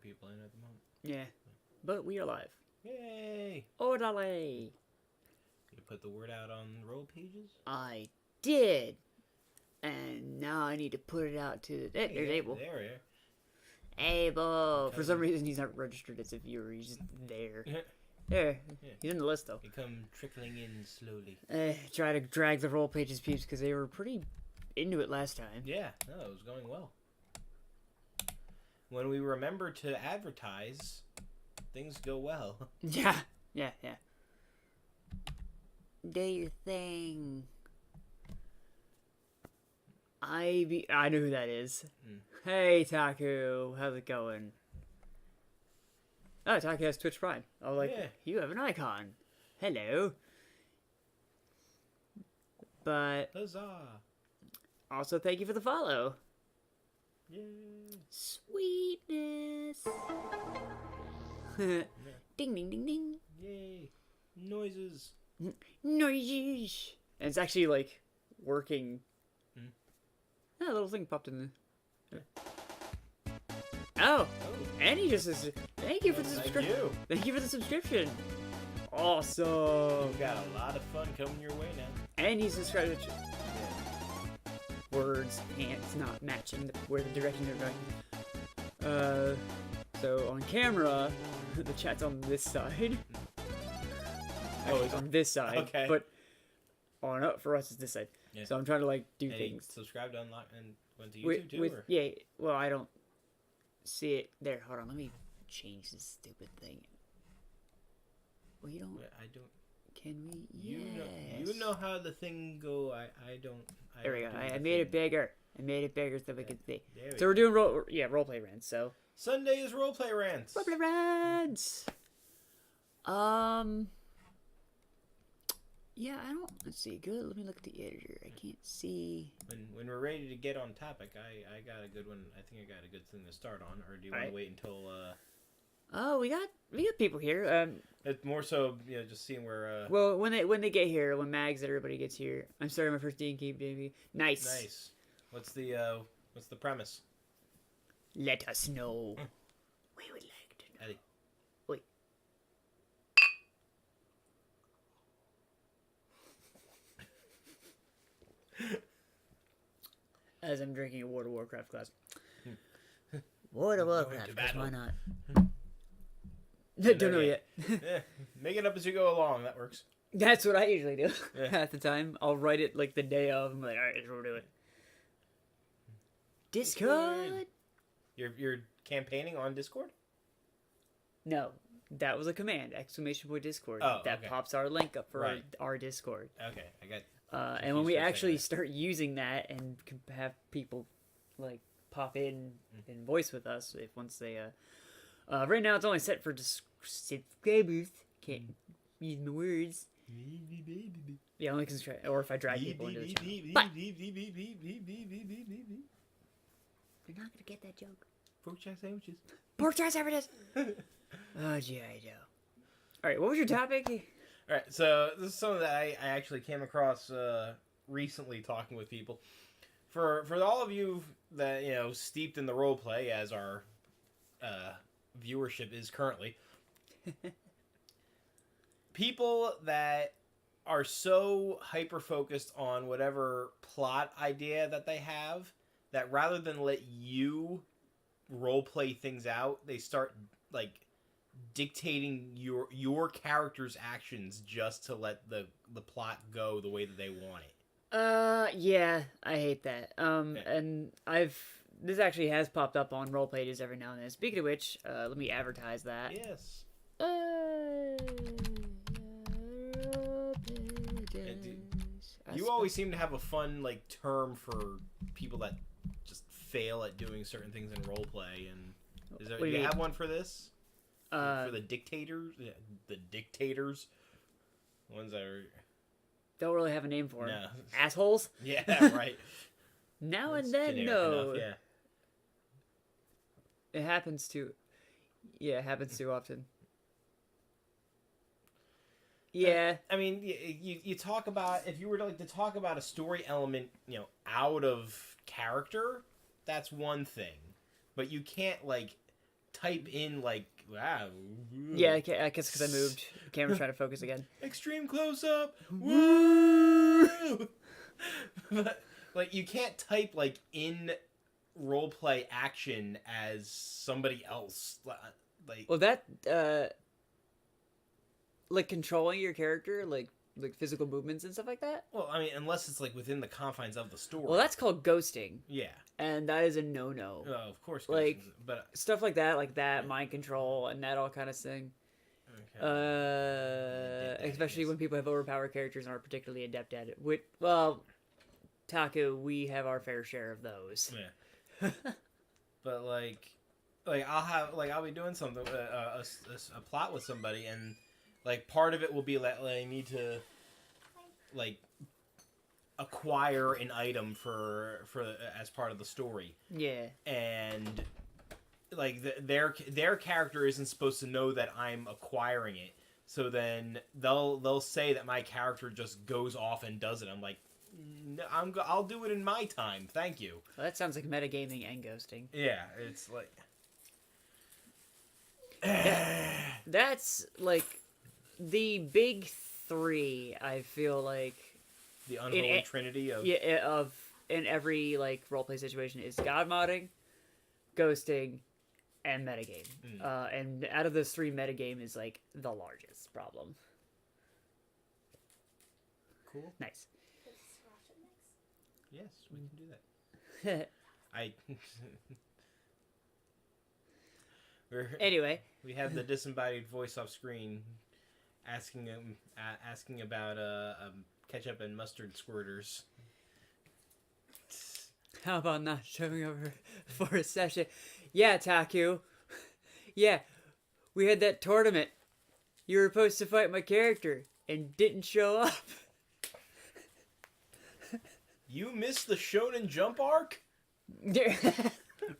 people in at the moment. Yeah. But we are live. Yay! Orale! You put the word out on roll pages? I did. And now I need to put it out to... There's Abel. There we are. Abel! For some reason, he's not registered as a viewer. He's just there. There. Yeah. He's in the list, though. They come trickling in slowly. Try to drag the roll pages peeps because they were pretty into it last time. Yeah. No, it was going well. When we remember to advertise, things go well. Yeah. Do your thing. I know who that is. Hey, Taku. How's it going? Oh, Taku has Twitch Prime. I was like, yeah. You have an icon. Hello. But... Huzzah! Also, thank you for the follow. Yay! Sweetness. Ding, ding, ding, ding. Yay! Noises. Noises. And it's actually, like, working... Oh, a little thing popped in there. Oh, and he just says, thank you for the subscription. Thank you for the subscription. Awesome. You've got a lot of fun coming your way now. And he subscribed to words, hands not matching where the direction they're going. So on camera, the chat's on this side. Actually, it's on this side. Okay. But for us, it's this side. Yeah. So I'm trying to like do things. Subscribe to Unlock and went to YouTube too? Or? Yeah, well, I don't see it there. Hold on, let me change this stupid thing. Well, you don't. I don't. Can we? You know how the thing go. I don't. There we go. I made it bigger. I made it bigger so we can see. So we're doing roleplay rants. So Sunday is roleplay rants. Roleplay rants. Yeah, I don't. Let's see. Good. Let me look at the editor. I can't see. When we're ready to get on topic, I got a good one. I think I got a good thing to start on. Or do you want to wait until? Oh, we got people here. It's more so just seeing where. Well, when they get here, when Mags and everybody gets here, I'm starting my first D&D baby. Nice. What's the premise? Let us know. We would like to know. Eddie. Wait. As I'm drinking a World of Warcraft glass. World of Warcraft, because why not? Don't know yet. Yeah, make it up as you go along. That works. That's what I usually do at the time. I'll write it like the day of. I'm like, all right, here's what we're doing. Discord. You're campaigning on Discord? No, that was a command! Exclamation point Discord. Oh, that pops our link up for our Discord. Okay, I got. And when we actually start using that and have people like pop in and voice with us, once they right now it's only set for subscribers. Can't use my words. Yeah, only because or if I drag people into the channel. But you're not gonna get that joke. Pork chop sandwiches. Pork chop sandwiches. Oh, G.I. Joe. All right, what was your topic? All right, so this is something that I actually came across recently talking with people. For all of you that steeped in the role play as our viewership is currently, people that are so hyper focused on whatever plot idea that they have that rather than let you role play things out, they start like dictating your character's actions just to let the plot go the way that they want it. Yeah, I hate that. And this actually has popped up on role pages every now and then. Speaking of which, let me advertise that. Yes. You always seem to have a fun term for people that just fail at doing certain things in role play. And do you have one for this? For the dictators, ones that are don't really have a name for them. No. Assholes. Yeah, right. Now and then, no. Enough, yeah. It happens too often. Yeah. I mean, you talk about if you were to talk about a story element, out of character, that's one thing, but you can't type in like wow. Yeah, I guess because I moved. The camera's trying to focus again. Extreme close up. Woo! But like you can't type like in roleplay action as somebody else. Like Well, that like controlling your character, like physical movements and stuff like that. well, I mean, unless it's like within the confines of the story. Well, that's called ghosting, yeah. and that is a no-no. Oh, of course. Like but stuff like that, mind control, and that all kind of thing. okay. Especially when people have overpowered characters and aren't particularly adept at it. Well, Taku, we have our fair share of those. Yeah. But like I'll be doing something a plot with somebody, and like part of it will be that I need to like acquire an item for as part of the story. Yeah. And like their character isn't supposed to know that I'm acquiring it. So then they'll say that my character just goes off and does it. I'm like, no, I'll do it in my time. Thank you. Well, that sounds like metagaming and ghosting. Yeah, it's like that's like the big three. I feel like the unholy trinity of in every like roleplay situation is god modding, ghosting, and metagame. And out of those three, metagame is like the largest problem. Cool. Nice. Yes, we can do that. Anyway, we have the disembodied voice off screen asking about ketchup and mustard squirters. How about not showing up for a session? Yeah, Taku. Yeah, we had that tournament. You were supposed to fight my character and didn't show up. You missed the Shonen Jump arc?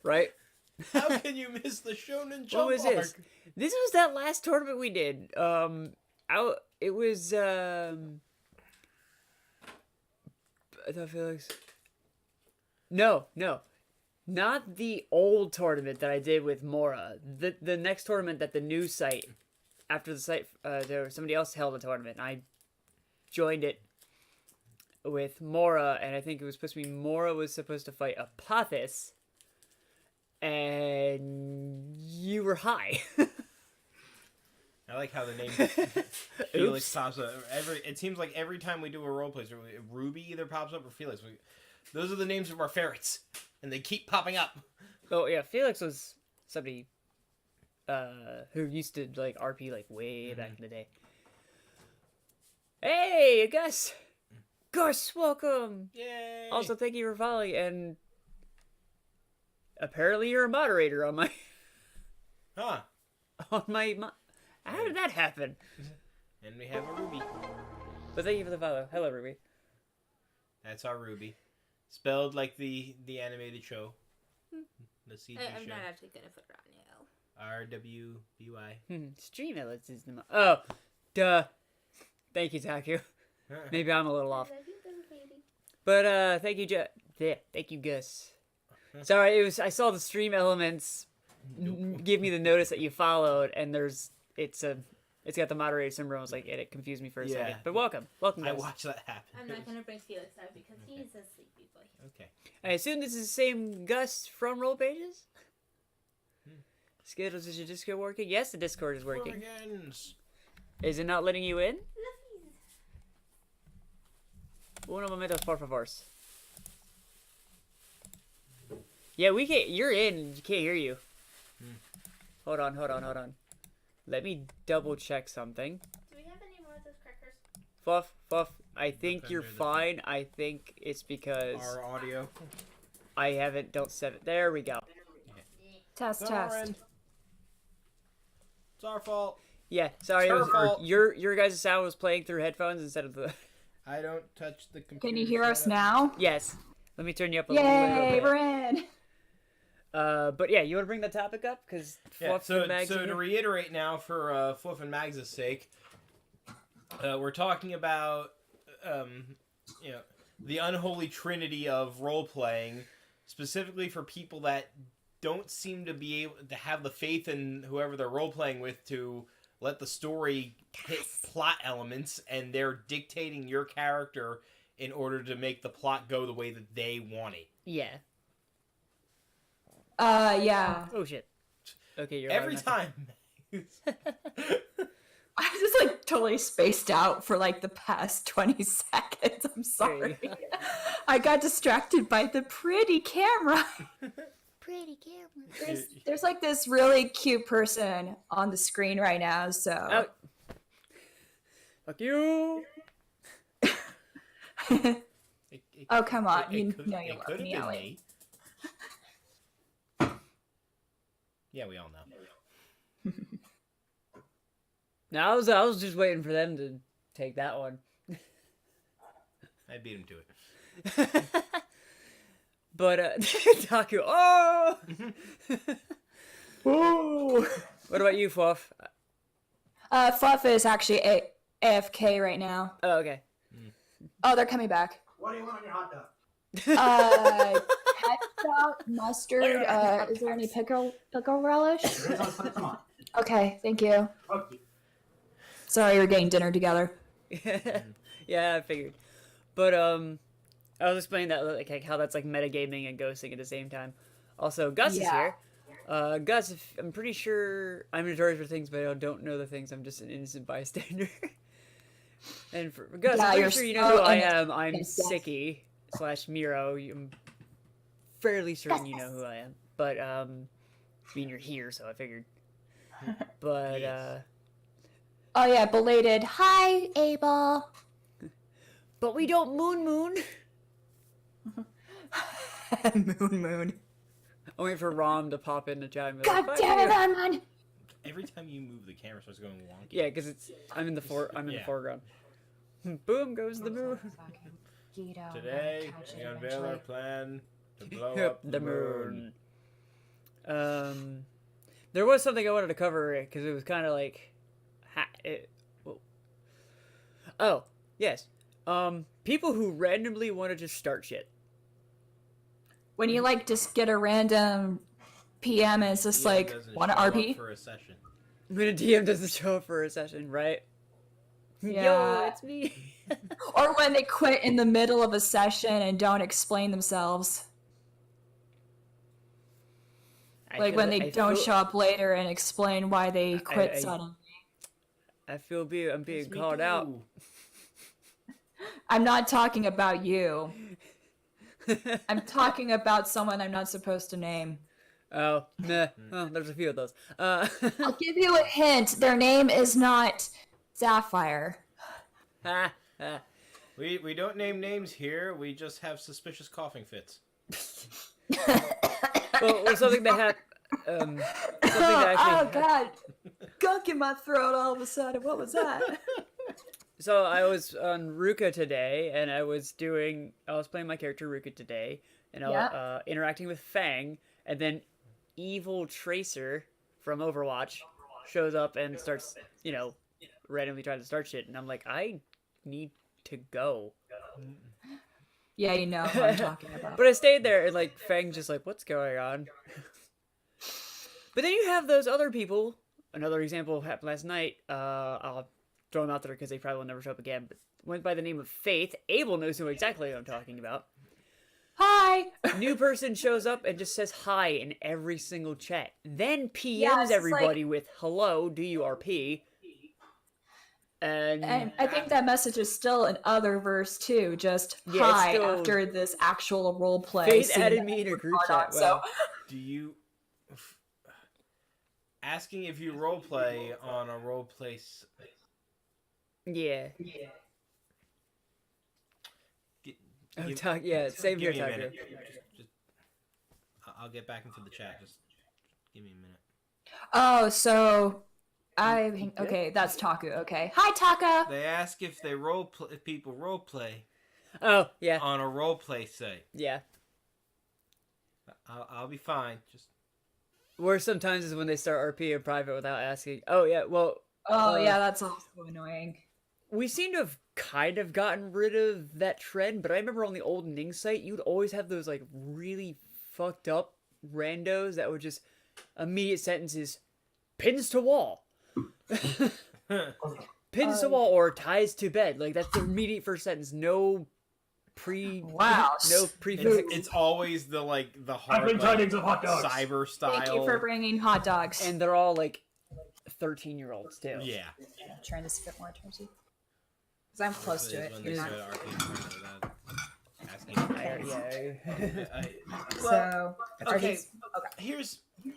Right? How can you miss the Shonen Jump What was arc? this? This was that last tournament we did. It was I thought Felix. No. Not the old tournament that I did with Mora. The next tournament that the new site, after the site, somebody else held a tournament. And I joined it with Mora, and I think it was supposed to be Mora was supposed to fight Apothis, and you were high. I like how the name Felix pops up. It seems like every time we do a roleplay, Ruby either pops up or Felix. Those are the names of our ferrets, and they keep popping up. Oh yeah, Felix was somebody who used to like RP like way back in the day. Hey, Gus, welcome. Yay! Also, thank you for following, and apparently you're a moderator on my Huh? How did that happen? And we have a Ruby. But thank you for the follow. Hello, Ruby. That's our Ruby, spelled like the animated show, the CG I'm show. not actually gonna put it on you. RWBY. Streamlets is the oh, duh. Thank you, Taku. Maybe I'm a little off. But thank you, thank you, Gus. Sorry, I saw the stream elements give me the notice that you followed, and it's got the moderator symbol. I was like, it confused me for a second. But welcome, Gus. I watched that happen. I'm not gonna bring Felix out because he's a sleepy boy. Okay. I assume this is the same Gus from Roll Pages. Skittles, is your Discord working? Yes, the Discord is working. Is it not letting you in? Uno momentos, por favor. Yeah, we can't. You're in. You can't hear you. Hold on. Let me double check something. Do we have any more of those crackers? Fluff. I think you're fine. I think it's because Our audio. I haven't. Don't set it. There we go. Test. It's our fault. Yeah. Sorry. It's her fault. Your guys' sound was playing through headphones instead of the. I don't touch the computer. Can you hear us now? Yes. Let me turn you up a little Yay, bit. we're in. But yeah, you want to bring the topic up? Because So to reiterate now, for Fluff and Mags' sake, we're talking about the unholy trinity of role playing, specifically for people that don't seem to be able to have the faith in whoever they're role playing with to let the story hit plot elements, and they're dictating your character in order to make the plot go the way that they want it. Yeah. Yeah. Oh shit. Okay, you're Every on. time. I just like totally spaced out for like the past 20 seconds. I'm sorry. There you I got distracted by the pretty camera. Pretty camera. There's like this really cute person on the screen right now, so. Oh. Fuck you. Oh, come on. You could- know you it love could have me, been Ellie. me. Yeah, we all know. No, I was just waiting for them to take that one. I beat him to it. But Taku. Oh. Ooh. What about you, Fluff? Fluff is actually AFK right now. Oh, okay. Oh, they're coming back. What do you want on your hot dog? Ketchup, mustard. Is there any pickle relish? There's no put some on. Okay, thank you. Okay. Sorry, we're getting dinner together. Yeah, I figured. But I was explaining that like how that's like metagaming and ghosting at the same time. Also, Gus is Yeah. here. Gus, I'm pretty sure I'm notorious for things, but I don't know the things. I'm just an innocent bystander. And for Gus, Yeah, I'm pretty you're sure you know so who I innocent. am. I'm Yes. Sicky / Miro. I'm fairly certain you know who I am. But I mean, you're here, so I figured. But Yes. Oh yeah, belated. Hi, Abel. but we don't moon. Moon. I'm waiting for Rom to pop in the chat. And be God like, damn it, "Fuck you." Armand. Every time you move, the camera starts going wonky. Yeah, because I'm in the the Yeah. foreground. Boom goes the moon. Today, we unveil our plan to blow Yep, up the moon. There was something I wanted to cover because it was kind of like, oh yes, people who randomly want to just start shit. When you like just get a random PM and it's just DM like, doesn't want to show up RP? for a session. When a DM doesn't show up for a session, right? Yeah. Yo, it's me. Or when they quit in the middle of a session and don't explain themselves. Like when they don't show up later and explain why they quit I- suddenly. I feel I'm being Yes, me called out. too. I'm not talking about you. I'm talking about someone I'm not supposed to name. Oh, nah. Oh, there's a few of those. I'll give you a hint. Their name is not Sapphire. Ha, ha. We don't name names here. We just have suspicious coughing fits. Well, something that had, something that Oh actually. god. Gunk in my throat all of a sudden. What was that? So I was on Ruka today, and I was playing my character Ruka today, and I was Yeah. interacting with Fang, and then Evil Tracer from Overwatch shows up and starts, randomly trying to start shit, and I'm like, I need to go. Yeah, you know who I'm talking about. But I stayed there, and like Fang's just like, what's going on? But then you have those other people. Another example happened last night. I'll throw them out there because they probably will never show up again. But went by the name of Faith. Abel knows who exactly I'm talking about. Hi. New person shows up and just says hi in every single chat. Then PMs Yeah, it's everybody with hello, do you RP? And I think that message is still in Otherverse too. Just Yeah, it's hi still- after this actual role play. Faith scene added that me in a we group brought chat. on, so Do you asking if you roleplay on a roleplay? yeah. Oh, Give- same here, Give me a Tucker. minute. Just- I'll get back into the chat. Just give me a minute. Oh, so okay, that's Taku. Okay. Hi Taka. They ask if if people roleplay Oh, yeah, on a roleplay site. yeah. I'll be fine. Just Worse sometimes is when they start RP in private without asking. Oh, yeah, well, Oh yeah, that's also annoying. we seem to have kind of gotten rid of that trend, but I remember on the old Ning site, you'd always have those, like, really fucked up randos that would just immediate sentences, pins to wall. Pins to wall or ties to bed. Like that's the immediate first sentence. No Wow. no prefix. It's always the I've hard been tidings of hot dogs. cyber style. Thank you for bringing hot dogs. And they're all like 13-year-olds too. Yeah. I'm trying to spit more towards you. Because I'm close to it. When they You're go not. to arcade tournament without asking. Yeah. So, Okay, here's you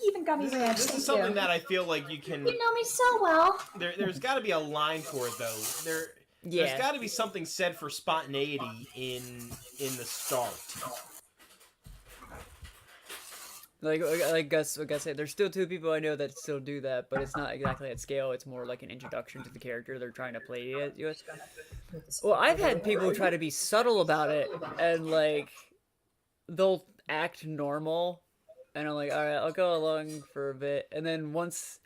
even got me ranch. this Thank is something you. that I feel like you can. You know me so well. There's got to be a line for it though. There's Yeah. got to be something said for spontaneity in the start. Like Gus said, there's still 2 people I know that still do that, but it's not exactly at scale. It's more like an introduction to the character they're trying to play it with. Well, I've had people try to be subtle about it, and like they'll act normal, and I'm like, all right, I'll go along for a bit, and then once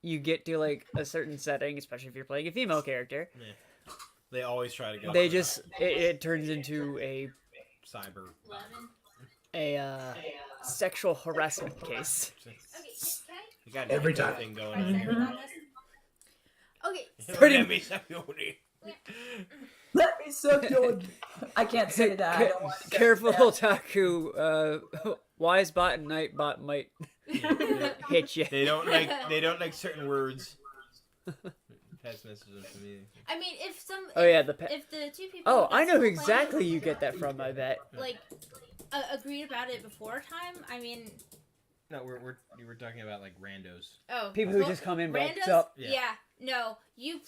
you get to like a certain setting, especially if you're playing a female character, They always try to go. they for just it turns into a cyber. sexual harassment case. You got Every every time. thing going on here. Okay. Pretty- Let me suck your dick. Let me suck your. I can't say that. I don't want to say Careful, that. Otaku. Wise bot and Nightbot might hit you. They don't like certain words. Text messages to me. I mean, if some. Oh yeah, the pet. If the 2 people. Oh, I that's know playing, exactly you get that from. I bet. Like, agreed about it before time. I mean. No, we were talking about like randos. Oh. People who just come in, but randos. up. Yeah. No, you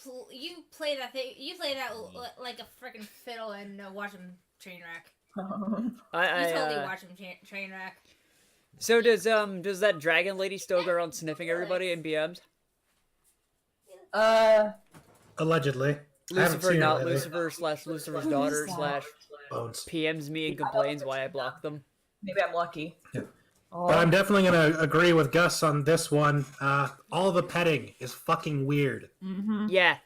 play that thing. You play that like a freaking fiddle and watch them train wreck. I You totally watch them train wreck. So does that dragon lady still go around sniffing everybody in BMs? Allegedly. I haven't Lucifer, seen not it lately. Lucifer / Lucifer's daughter / Bones. PMs me and complains why I block them. Maybe I'm lucky. Yeah. Oh. But I'm definitely going to agree with Gus on this one. All the petting is fucking weird. Yeah.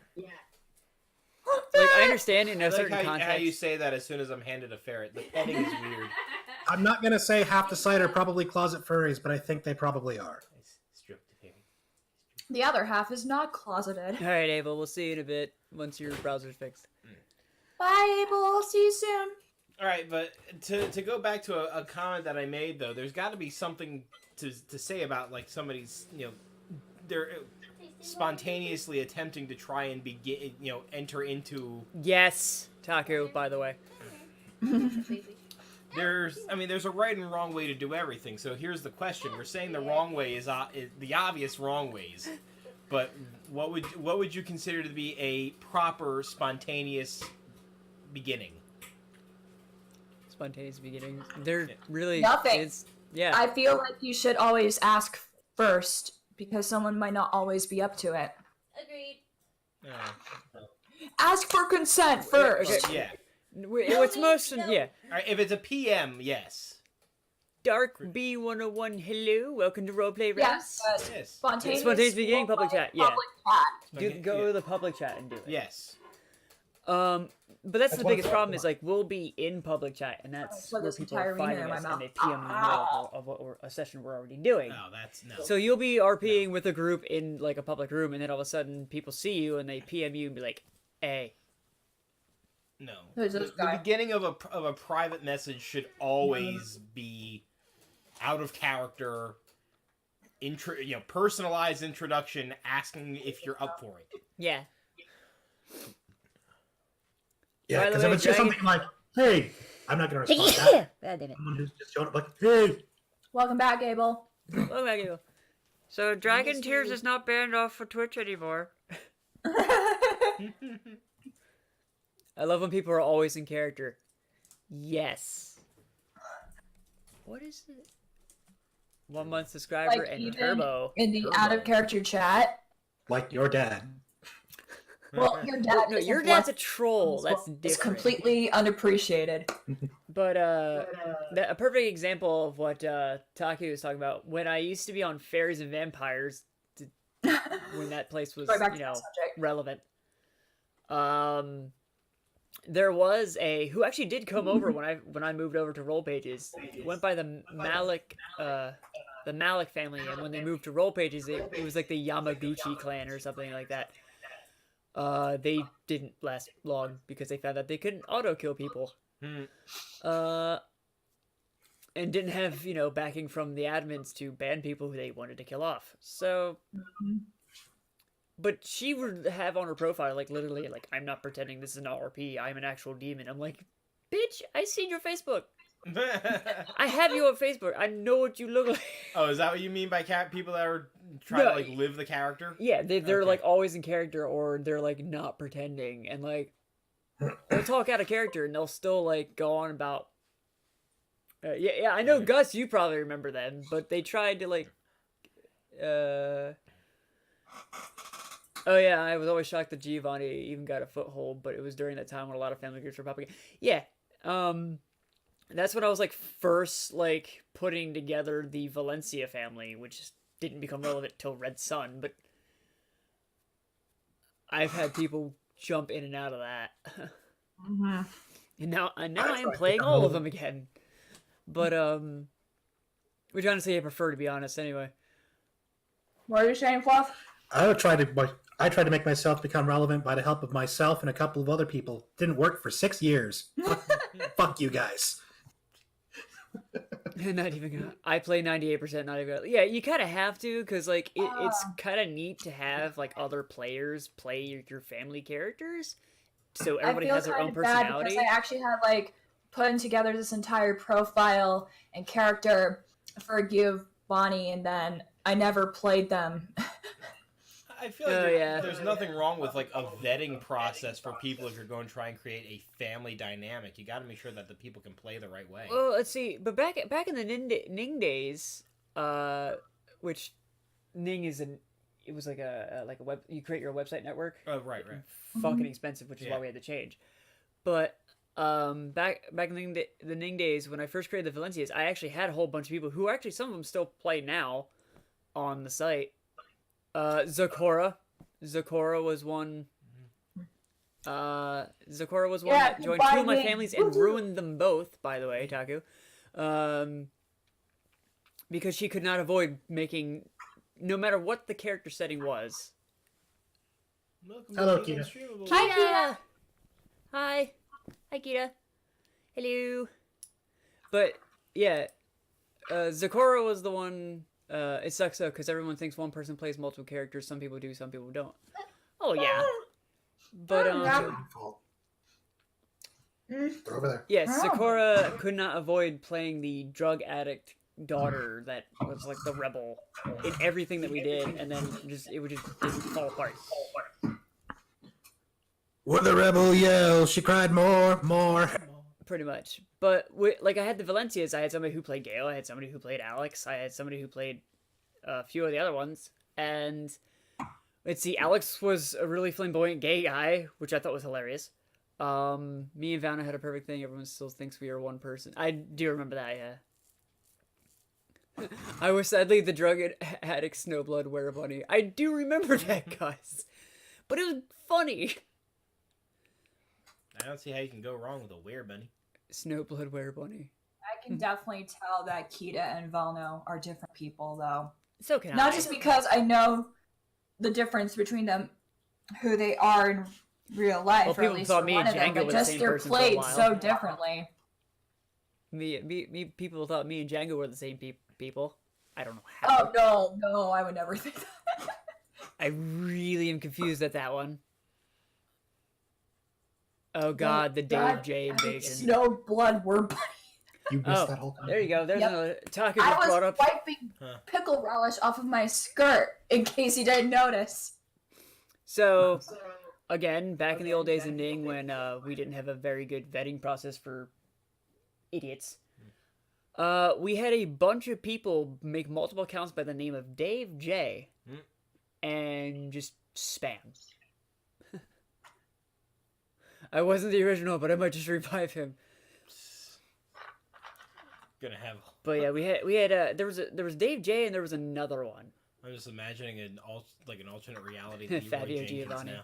Like I understand in a I like certain how context. you say that as soon as I'm handed a ferret. The petting is weird. I'm not going to say half the site are probably closet furries, but I think they probably are. Strip the ferret. The other half is not closeted. All right, Ava. We'll see you in a bit once your browser's fixed. Bye, Abel. See you soon. All right, but to go back to a comment that I made though, there's got to be something to say about like somebody's they're spontaneously attempting to try and begin enter into. Yes, Taku. By the way. There's a right and wrong way to do everything. So here's the question: we're saying the wrong way is the obvious wrong ways, but what would you consider to be a proper spontaneous beginning? Spontaneous beginnings. They're really Nothing. It's, yeah. I feel like you should always ask first because someone might not always be up to it. Agreed. Ask for consent first. okay. Yeah. What's most No. yeah. All right, if it's a PM, yes. Dark B101. Hello, welcome to Roleplay Rants. Yes. Yes. Spontaneous beginning, public chat, yeah. Public chat. Go to the public chat and do it. Yes. But that's the one biggest thing. problem is like we'll be in public chat and that's Put where this people are entire arena finding in my us mouth. and they PM me of what a session we're already doing. No, that's no. So you'll be RPing with a group in like a public room, and then all of a sudden people see you and they PM you and be like, "Hey, No. Who's this guy? The beginning of a private message should always be out of character, personalized introduction, asking if you're up for it. yeah." Yeah, By the because way, if it's just Dragon- something like, hey, I'm not going to respond to that. God damn it. Someone who's just showing up like, hey. Welcome back, Abel. Welcome back, Eagle. So Dragon Tears is not banned off for Twitch anymore. I love when people are always in character. Yes. What is it? 1 month subscriber Like, and even Turbo. in the out of character chat. Like your dad. Well, your dad. No, isn't your dad's a black, troll. That's It's different. completely unappreciated. But a perfect example of what Taki was talking about. When I used to be on Fairies and Vampires, when that place was Going back to that subject. relevant. there was a who actually did come over when I moved over to Roll Pages. It went by the Malik family, and when they moved to Roll Pages, it was like the Yamaguchi clan or something like that. They didn't last long because they found that they couldn't auto kill people. And didn't have, backing from the admins to ban people who they wanted to kill off. So, but she would have on her profile, like, literally, like, I'm not pretending this is an RP, I'm an actual demon. I'm like, bitch, I seen your Facebook. I have you on Facebook. I know what you look like. Oh, is that what you mean by people that are trying to, like, live the character? Yeah, they're like, always in character, or they're, like, not pretending. And, like, they'll talk out of character, and they'll still, like, go on about... yeah, I know, Gus, you probably remember them, but they tried to, like, oh yeah, I was always shocked that Giovanni even got a foothold, but it was during that time when a lot of family groups were popping. Yeah, that's when I was, like, first, like, putting together the Valencia family, which didn't become relevant till Red Sun, but I've had people jump in and out of that. And now I am playing all of them again. But, which honestly I prefer, to be honest, anyway. What are you saying, Fluff? I tried to make myself become relevant by the help of myself and a couple of other people. Didn't work for 6 years. Fuck you guys. Not even gonna... I play 98%, not even gonna... Yeah, you kind of have to, because, like, it's kind of neat to have, like, other players play your family characters, so everybody has their own personality. I actually had, like, putting together this entire profile and character for Giovanni, and then I never played them. I feel like there's nothing wrong with, like, a vetting process for people if you're going to try and create a family dynamic. You got to make sure that the people can play the right way. Well, let's see. But back in the Ning days, which Ning is it was like a web. You create your website network. Oh, right. Fucking expensive, which is why we had to change. But back in the Ning days, when I first created the Valencias, I actually had a whole bunch of people who actually, some of them still play now on the site. Zakora was one. Zakora was one that joined two of my families and ruined them both, by the way, Taku. Because she could not avoid making, no matter what the character setting was. Hello, Kita. Hi, Kita! Hi, Kita. Hello. But, yeah, Zakora was the one... it sucks though, because everyone thinks one person plays multiple characters. Some people do, some people don't. Oh yeah, but They're over there. yeah, Sakura could not avoid playing the drug addict daughter that was like the rebel in everything that we did, and then it would just fall apart. When the rebel yelled, she cried more. Pretty much. But, like, I had the Valencias. I had somebody who played Gale. I had somebody who played Alex. I had somebody who played a few of the other ones. And, let's see, Alex was a really flamboyant gay guy, which I thought was hilarious. Me and Vanna had a perfect thing. Everyone still thinks we are one person. I do remember that, yeah. I was sadly the drug addict Snowblood Werebunny. I do remember that, guys. But it was funny. I don't see how you can go wrong with a Werebunny. Snowblood Werebunny. I can definitely tell that Kita and Valno are different people, though. So can Not just because I know the difference between them, who they are in real life, well, or at least for one of them, but just they're played so differently. People thought me and Django were the same people. I don't know how. Oh, no, I would never think that. I really am confused at that one. Oh god, the Dave J invasion. Snowblood Werebunny. You missed that whole thing. There you go. There's another Taku I just brought was up. wiping pickle relish off of my skirt, in case you didn't notice. So, again, back in the old days in Ning, when we didn't have a very good vetting process for idiots, we had a bunch of people make multiple accounts by the name of Dave J, and just spam. I wasn't the original, but I might just revive him. Gonna have. But yeah, we had there was Dave J and there was another one. I'm just imagining an alternate reality. That Fabio Giovanni. now.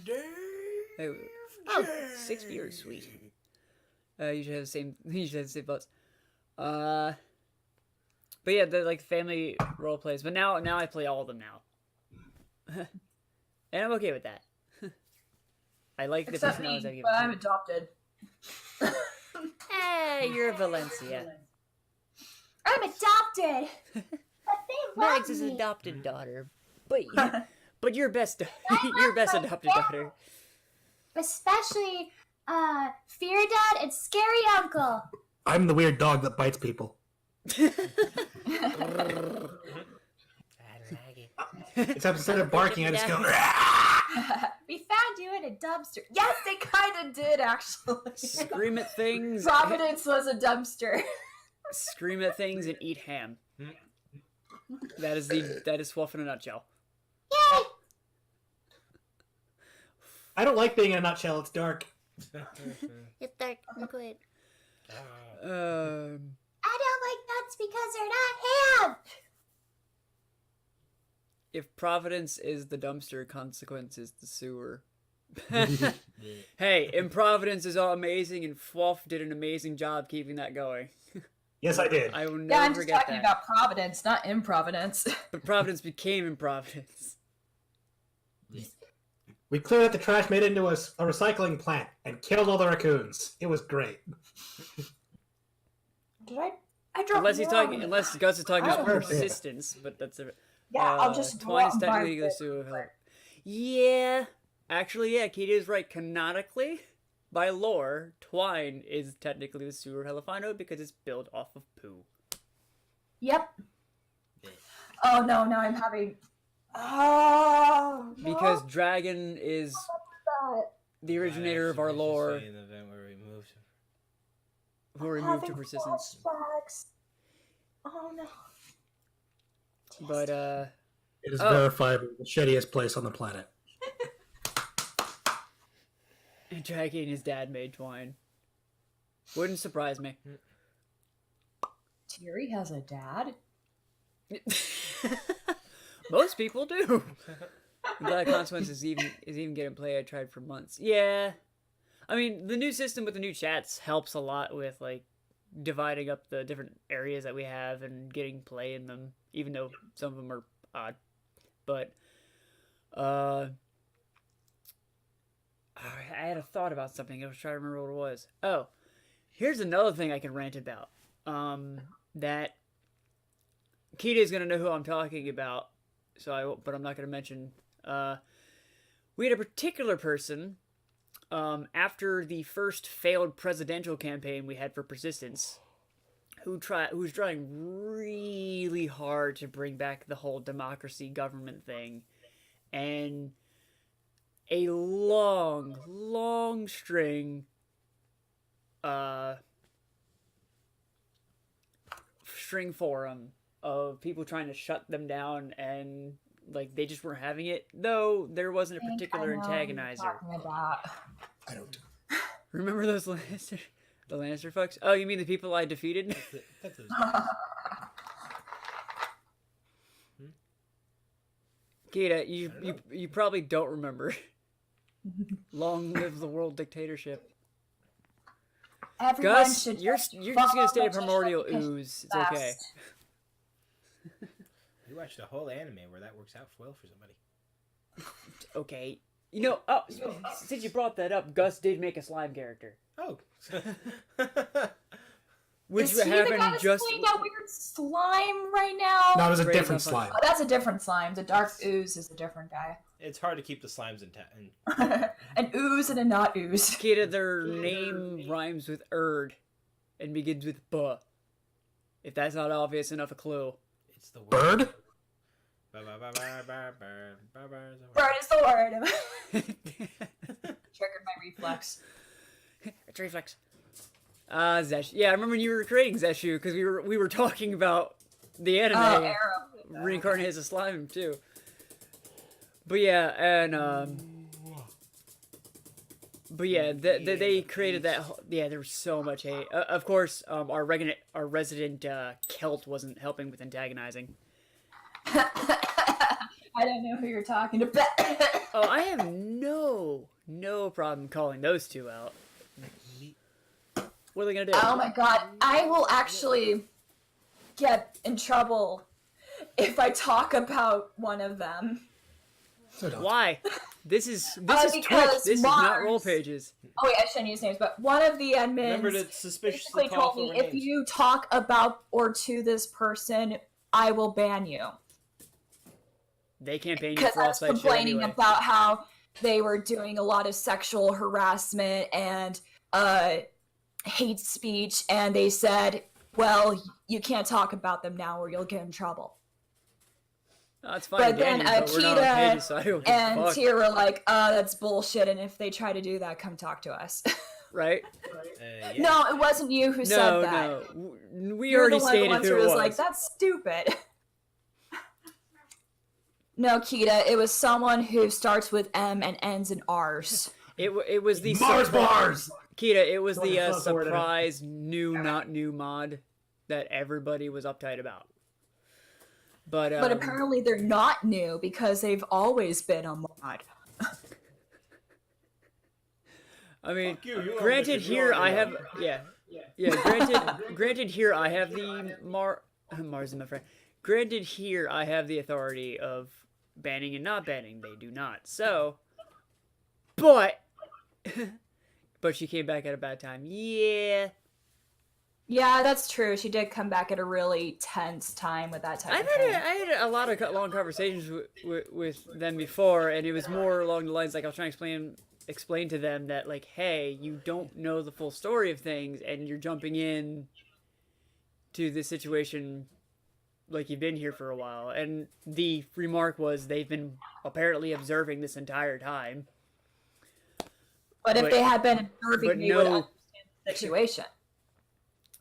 Dave Oh, 6 viewers, sweet. You should have the same. You should have the same thoughts. But yeah, they're like family role plays. But now I play all of them now, and I'm okay with that. I like the Except me, personalities I give. but I'm adopted. Hey, you're Valencia. I'm adopted. But they love Max is me. adopted daughter, but your best your best adopted daughter. Especially, Fear Dad and Scary Uncle. I'm the weird dog that bites people. Except instead of barking, I just go. We found you in a dumpster. Yes, they kind of did, actually. Scream at things. Providence was a dumpster. Scream at things and eat ham. That is Swolf in a nutshell. Yay! I don't like being in a nutshell. It's dark. It's dark and quiet. Um, I don't like nuts because they're not ham. if Providence is the dumpster, Consequence is the sewer. Hey, Improvidence is all amazing, and Fwolf did an amazing job keeping that going. Yes, I did. I will never Yeah, I'm just forget talking that. about Providence, not Improvidence. But Providence became Improvidence. We cleared out the trash, made it into a recycling plant, and killed all the raccoons. It was great. Did I drove Unless wrong. unless Gus is talking I about don't know. persistence, but that's a. Yeah, I'll just go Twine's out and buy technically the it. sewer. Yeah, actually, yeah, Katie is right. Canonically, by lore, Twine is technically the sewer Helifino because it's built off of poo. Yep. Oh no, now I'm having. Oh. no. Because Dragon is the originator of our lore, In the event where we moved. who removed to persistence. Flashbacks. Oh no. But It is Oh. verifiably the shittiest place on the planet. Dragon and his dad made Twine. Wouldn't surprise me. Terry has a dad. Most people do. I'm glad Consequence is even getting play. I tried for months. Yeah, I mean the new system with the new chats helps a lot with like dividing up the different areas that we have and getting play in them. Even though some of them are odd, but I had a thought about something. I was trying to remember what it was. Oh, here's another thing I can rant about. That Kita is gonna know who I'm talking about, but I'm not gonna mention. We had a particular person after the first failed presidential campaign we had for Persistence, who was trying really hard to bring back the whole democracy government thing, and a long string forum of people trying to shut them down, and like they just weren't having it, though there wasn't a particular antagonizer. I don't. Remember those Lannister, the Lannister fucks? Oh, you mean the people I defeated? That's those. Kita, you probably don't remember. Long live the world dictatorship. Everyone Gus, should you're just just gonna follow stay the primordial tradition ooze. It's okay. fast. We watched a whole anime where that works out well for somebody. Okay. You know, since you brought that up, Gus did make a slime character, Oh. which Is he the guy happened that's just. playing that weird slime right now? No, it was a Great, different that's fine. slime. Oh, that's a different slime. The dark ooze is a different guy. It's hard to keep the slimes intact. An ooze and a not ooze. Kita, their name rhymes with erd, and begins with buh. If that's not obvious enough a clue. It's the word. Bird? Bird. Bird is the word. Triggered my reflex. It's reflex. Zesh. Yeah, I remember when you were creating Zeshu because we were talking about the anime Oh, arrow. reincarnated as a slime too. But yeah, and but yeah, they created that. Yeah, there was so much hate. Of course, our resident Celt wasn't helping with antagonizing. I don't know who you're talking about. Oh, I have no no problem calling those two out. What are they gonna do? Oh my god, I will actually get in trouble if I talk about one of them. So don't. Why? This is Twitch. Because This is not Mars- roll pages. Oh wait, I shouldn't use names, but one of the admins Remember to suspiciously basically call told for me, if names. you talk about or to this person, I will ban you. They campaign you Because for I all was side shit complaining anyway. about how they were doing a lot of sexual harassment and hate speech, and they said, well, you can't talk about them now or you'll get in trouble. Oh, it's fine, But then Danny, but we're not on Akita pages, so I don't give a And fuck. Tyr were like, that's bullshit, and if they try to do that, come talk to us. Right? Yeah. No, it wasn't you who said that. No. We You're already the stated ones who who it was. like, that's stupid. No, Kita, it was someone who starts with M and ends in R's. It was the Mars bars! Kita, it was What the the fuck were they? surprise new not new mod that everybody was uptight about. But But apparently they're not new because they've always been a mod. I mean, Fuck you, granted are here I have yeah. granted here I have the Mars, my friend. Granted here I have the authority of banning and not banning. They do not. So, but she came back at a bad time. Yeah. Yeah, that's true. She did come back at a really tense time with that type I of thing. had a lot of long conversations with them before, and it was more along the lines like I was trying to explain to them that, like, hey, you don't know the full story of things, and you're jumping in to this situation like you've been here for a while. And the remark was they've been apparently observing this entire time. But if but- they had been observing, but they would no- understand the situation.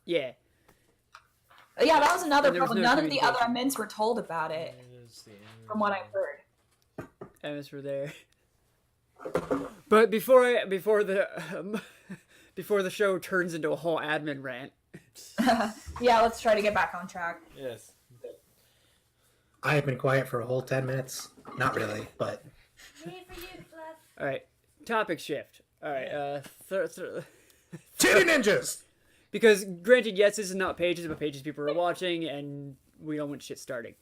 Yeah. But yeah, that was another And there was problem. no None of the other communication. admins were told about it, from what I've heard. Ms were there. But before the show turns into a whole admin rant, Yeah, let's try to get back on track. Yes. I have been quiet for a whole 10 minutes. Not really, but Wait for you, Fluff. all right, topic shift. All right, Titty Ninjas! because granted, yes, this is not pages, but pages people are watching, and we don't want shit starting.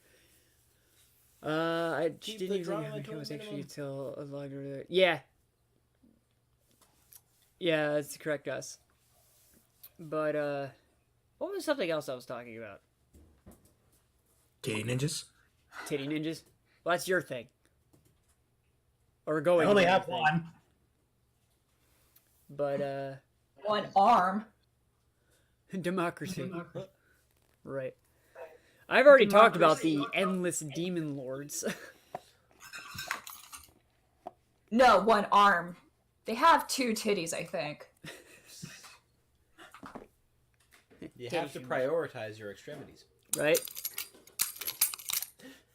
I Keep didn't the even drama think to it a was actually minimum. until a longer. Yeah, that's correct, Gus. But what was something else I was talking about? Titty Ninjas? Titty ninjas. Well, that's your thing. Or I going. only to be have your thing. one. But One arm. democracy. Right. I've already talked about the endless demon lords. No, one arm. They have two titties, I think. You have to prioritize your extremities. Right?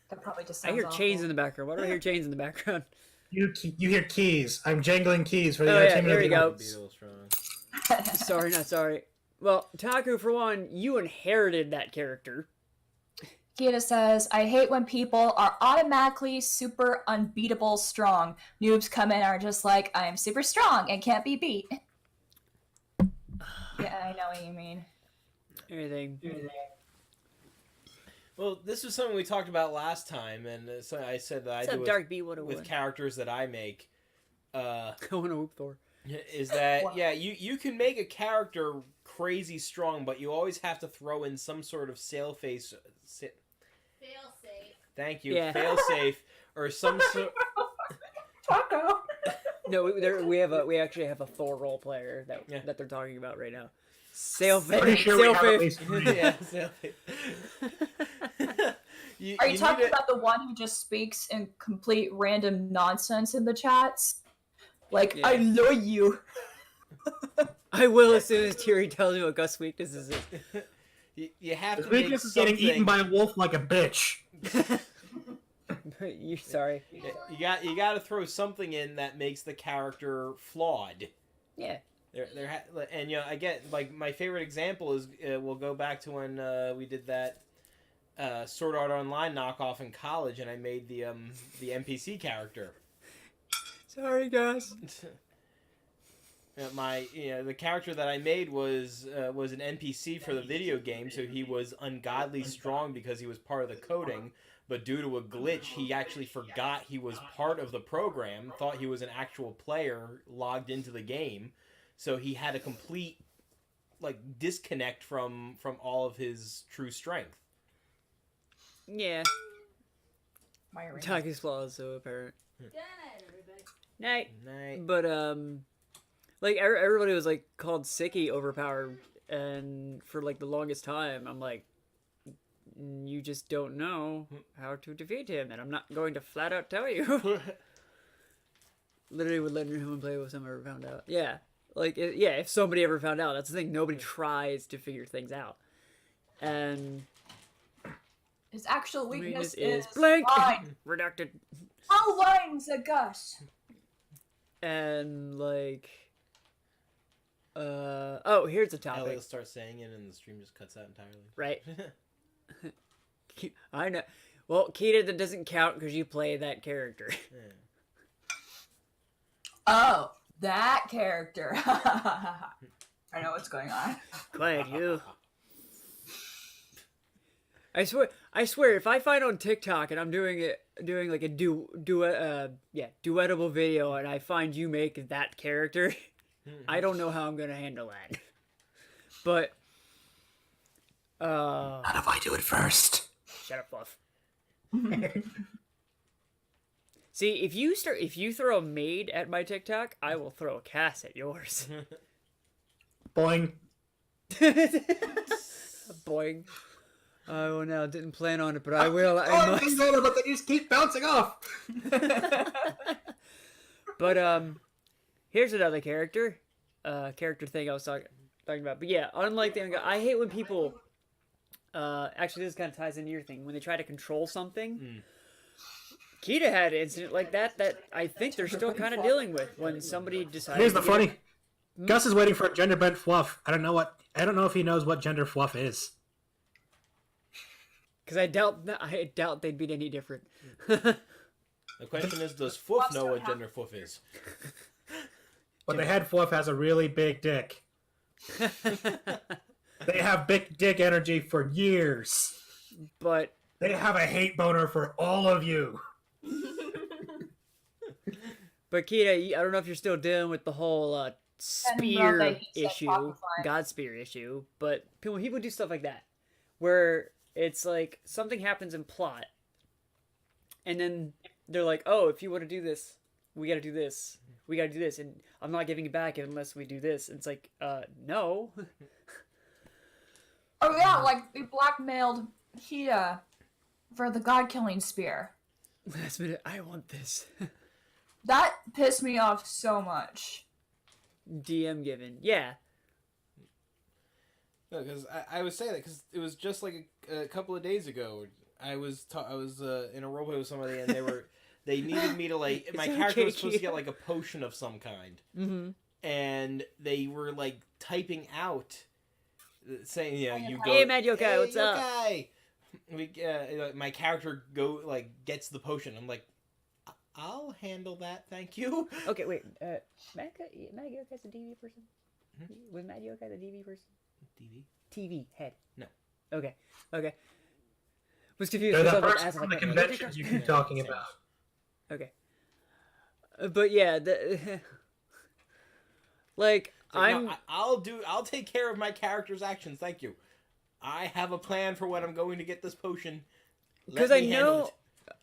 That probably just I sounds hear chains in awful. the background. Why do I hear chains in the background? You hear keys. I'm jangling keys for the Oh, yeah, entertainment there of you the go. audience. Beetle strong. Sorry, not sorry. Well, Taku, for one, you inherited that character. Kita says, I hate when people are automatically super unbeatable strong. Noobs come in and are just like, I am super strong and can't be beat. Yeah, I know what you mean. Everything. Well, this was something we talked about last time, and so I said that I What's do up, Dark B? What a with one. characters that I make. Going to whoop Thor. Is that yeah? You can make a character crazy strong, but you always have to throw in some sort of fail Fail safe. Thank you, Yeah. fail safe, or some sort. Taco! No, we actually have a Thor role player that they're talking about right now. Pretty sure we have at least three. Yeah, fail safe. Are you talking need about the one who just speaks in complete random nonsense in the chats? Like, Yeah. I know you. I will as soon as Thierry tells me what Gus' weaknesses is. You have His to make weakness is getting something. eaten by a wolf like a bitch. You sorry. You got to throw something in that makes the character flawed. Yeah. And I get like my favorite example is we'll go back to when we did that Sword Art Online knockoff in college, and I made the NPC character. Sorry, Gus. the character that I made was an NPC for the video game, so he was ungodly strong because he was part of the coding. But due to a glitch, he actually forgot he was part of the program, thought he was an actual player logged into the game, so he had a complete disconnect from all of his true strength. Yeah. My ring. Taki's flaw is so apparent. Good night, everybody. Night. But everybody was called Sicky overpowered, and for the longest time, I'm like, you just don't know how to defeat him, and I'm not going to flat out tell you. Literally would let him play with someone ever found out. Yeah. If somebody ever found out, that's the thing. Nobody tries to figure things out. And His actual weakness is is blank. line. Redacted. How lines a Gus? And here's a topic. Elliot starts saying it, and the stream just cuts out entirely. Right. I know. Well, Keita, that doesn't count because you play that character. Yeah. Oh, that character. I know what's going on. Quiet, you. I swear, if I find on TikTok and I'm doing a duetable video, and I find you make that character, I don't know how I'm gonna handle that. But, Not if I do it first. shut up, Fluff. See, if you throw a maid at my TikTok, I will throw a Cass at yours. Boing. Boing. Oh no, didn't plan on it, but I will. I Oh, must. but they just keep bouncing off. But here's another character thing I was talking about. But yeah, unlike the guy, I hate when people. Actually, this kind of ties into your thing when they try to control something. Keita had an incident like that I think they're still kind of dealing with when somebody decided. Here's the funny. Gus is waiting for a gender bent fluff. I don't know if he knows what gender fluff is. Because I doubt they'd be any different. The question is, does Fluff know what gender Fluff is? But the head fluff has a really big dick. They have big dick energy for years. But They have a hate boner for all of you. Keita, I don't know if you're still dealing with the whole spear issue, God spear issue, but when people do stuff like that, where it's like something happens in plot, and then they're like, "Oh, if you want to do this, we got to do this. We got to do this, and I'm not giving it back unless we do this." And it's like, no. Oh yeah, they blackmailed Keita for the god-killing spear. Last minute, I want this. That pissed me off so much. DM given, yeah. No, because I was saying that because it was just like a couple of days ago. I was in a roleplay with somebody, and they needed me to my character was supposed to get a potion of some kind, and they were typing out saying, you go, "Hey, Mad Yokai, what's up?" We my character gets the potion. I'm like, I'll handle that, thank you. Okay, wait. Mad Yokai's a DV person? Was Mad Yokai the DV person? DV? TV head. No. Okay. Was confused. They're because the I was person asking, from the what conventions you keep talking about. Okay. But yeah, I'll take care of my character's actions, thank you. I have a plan for when I'm going to get this potion. Because I know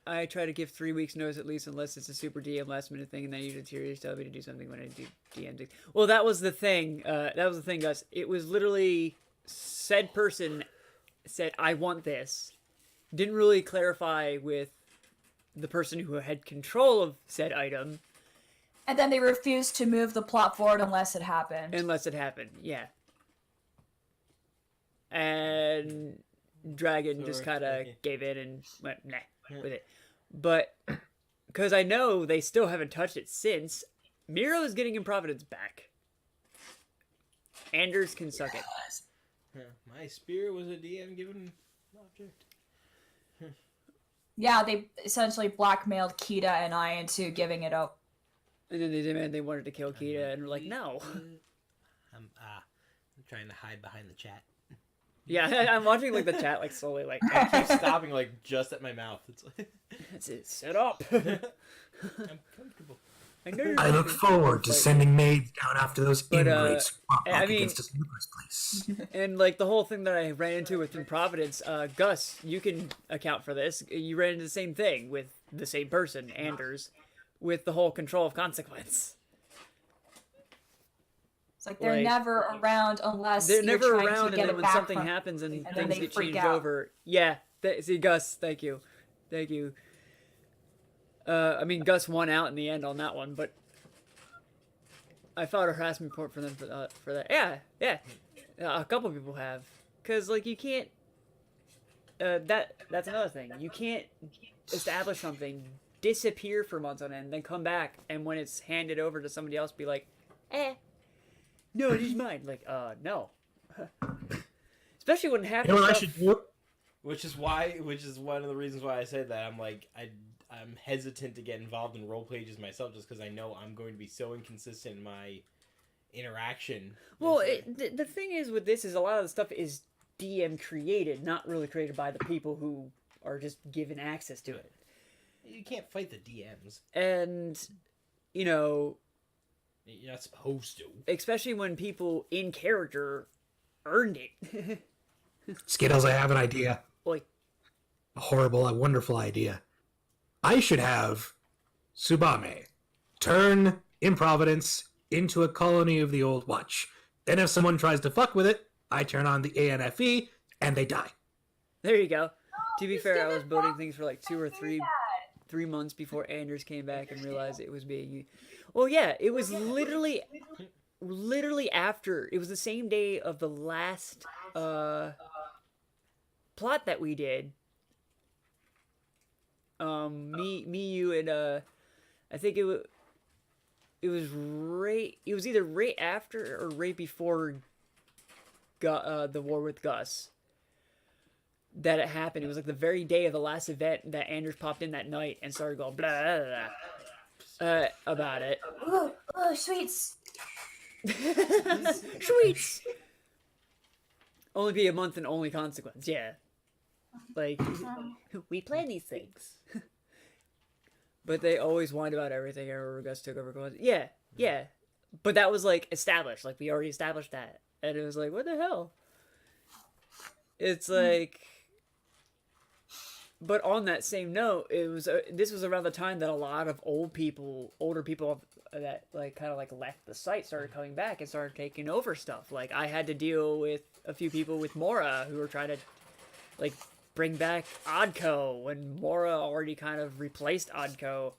I try to give 3 weeks notice at least, unless it's a super DM last minute thing, and then you deteriorate tell me to do something when I do DM things. Well, that was the thing. Gus. It was literally said person said, "I want this." Didn't really clarify with the person who had control of said item. And then they refused to move the plot forward unless it happened. Yeah. And Dragon just kind of gave in and went nah with it. But because I know they still haven't touched it since, Miro is getting in Providence back. Anders can suck it. My spear was a DM given object. Yeah, they essentially blackmailed Keita and I into giving it up. And then they wanted to kill Kita, and we're like, no. I'm trying to hide behind the chat. Yeah, I'm watching like the chat like slowly like. I keep stopping like just at my mouth. It's like That's it. Set up. I'm comfortable. I look forward to sending maids down after those But, ingrates who fought back I mean- against us in the first place. And like the whole thing that I ran into within Providence, Gus, you can account for this. You ran into the same thing with the same person, Anders, with the whole control of consequence. It's like they're Like, never around unless They're you're never trying around, to and get then it when back something from... happens and then things they get freak changed out. over, yeah. See, Gus, thank you. I mean, Gus won out in the end on that one, but I filed a harassment report for them for that. Yeah. A couple people have, cause like you can't. That's another thing. You can't establish something, disappear for months on end, then come back, and when it's handed over to somebody else, be like, no, it is mine. Like, no. Especially when half You know the what I stuff. should do? Which is one of the reasons why I said that. I'm like, I'm hesitant to get involved in role pages myself, just because I know I'm going to be so inconsistent in my interaction. Well, It's like- the thing is with this is a lot of the stuff is DM created, not really created by the people who are just given access to it. you can't fight the DMs. And, you know, You're not supposed to. especially when people in character earned it. Skittles, I have an idea. Like, A wonderful idea. I should have Tsubame turn Improvidence into a colony of the Old Watch. Then if someone tries to fuck with it, I turn on the ANFE and they die. there you go. To be fair, I was building things for like 2 or 3 months before Anders came back and realized it was being. Well, yeah, it was literally after. It was the same day of the last plot that we did. You, and I think it was either right after or right before the war with Gus that it happened. It was like the very day of the last event that Anders popped in that night and started going blah blah blah, about it. Ooh, sweets. Sweets. Only be a month and only consequence. Yeah. Like, we plan these things. But they always whined about everything. I remember Gus took over going, yeah. But that was, like, established. Like, we already established that. And it was like, what the hell? It's like... But on that same note, it was this was around the time that a lot of older people that like kind of like left the site started coming back and started taking over stuff. Like I had to deal with a few people with Mora who were trying to like bring back Oddco when Mora already kind of replaced Oddco.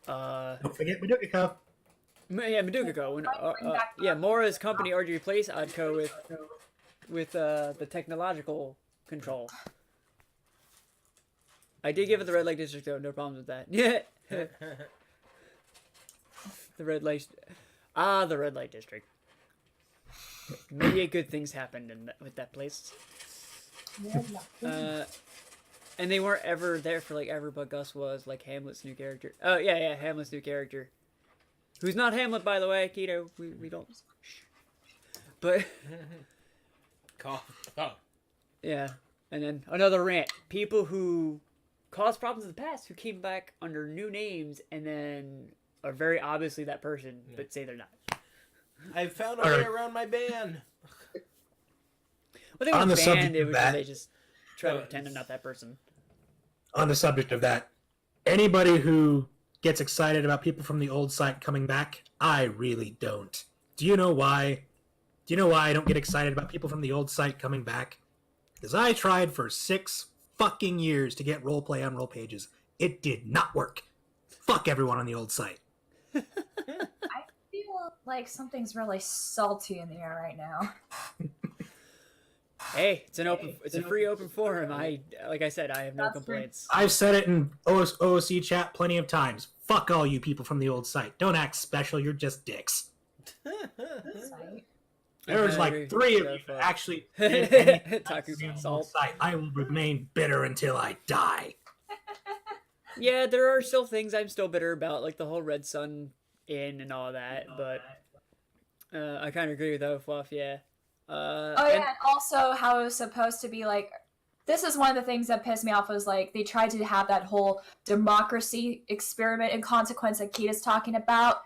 Don't forget Madukiko. Yeah, Madukiko. When Mora's company already replaced Oddco with the technological control. I did give it the red light district though, no problems with that. Yeah. The red light district. Many good things happened with that place. And they weren't ever there for like ever, but Gus was like Hamlet's new character. Oh yeah, Hamlet's new character. Who's not Hamlet, by the way, Keto. We don't. But Cough. yeah, and then another rant. People who caused problems in the past who came back under new names and then are very obviously that person, but say they're not. I found a way around my ban. Well, they On weren't the subject banned, it of was that- they just try to pretend they're not that person. On the subject of that, anybody who gets excited about people from the old site coming back, I really don't. Do you know why? Do you know why I don't get excited about people from the old site coming back? Because I tried for 6 fucking years to get roleplay on roll pages. It did not work. Fuck everyone on the old site. I feel like something's really salty in the air right now. Hey, it's a free open forum. Like I said, I have no That's complaints. I've said it in OOC chat plenty of times. Fuck all you people from the old site. Don't act special, you're just dicks. Site. There was Very like 3 of fair you fuck. actually did anything Taku from the old salt. site. I will remain bitter until I die. Yeah, there are still things I'm still bitter about, like the whole Red Sun Inn and all that, but I kind of agree with that, Fluff, yeah. Oh yeah, and also how it was supposed to be like. This is one of the things that pissed me off was like they tried to have that whole democracy experiment and consequence that Kita's talking about,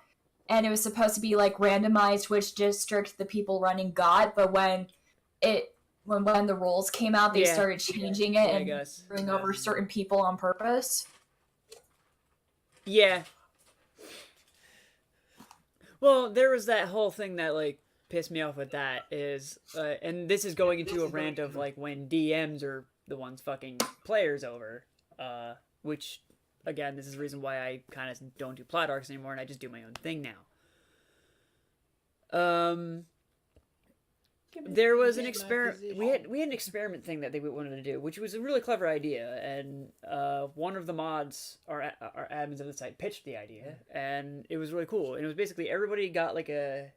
and it was supposed to be like randomized which district the people running got, but when the rules came out, they started changing it and bringing over certain people on purpose. Yeah. Well, there was that whole thing that like pissed me off with that is, and this is going into a rant of like when DMs are the ones fucking players over, which again, this is the reason why I kind of don't do plot arcs anymore and I just do my own thing now. There was an experiment. We had an experiment thing that they wanted to do, which was a really clever idea. And one of the mods, our admins of the site, pitched the idea, and it was really cool. And it was basically everybody got like it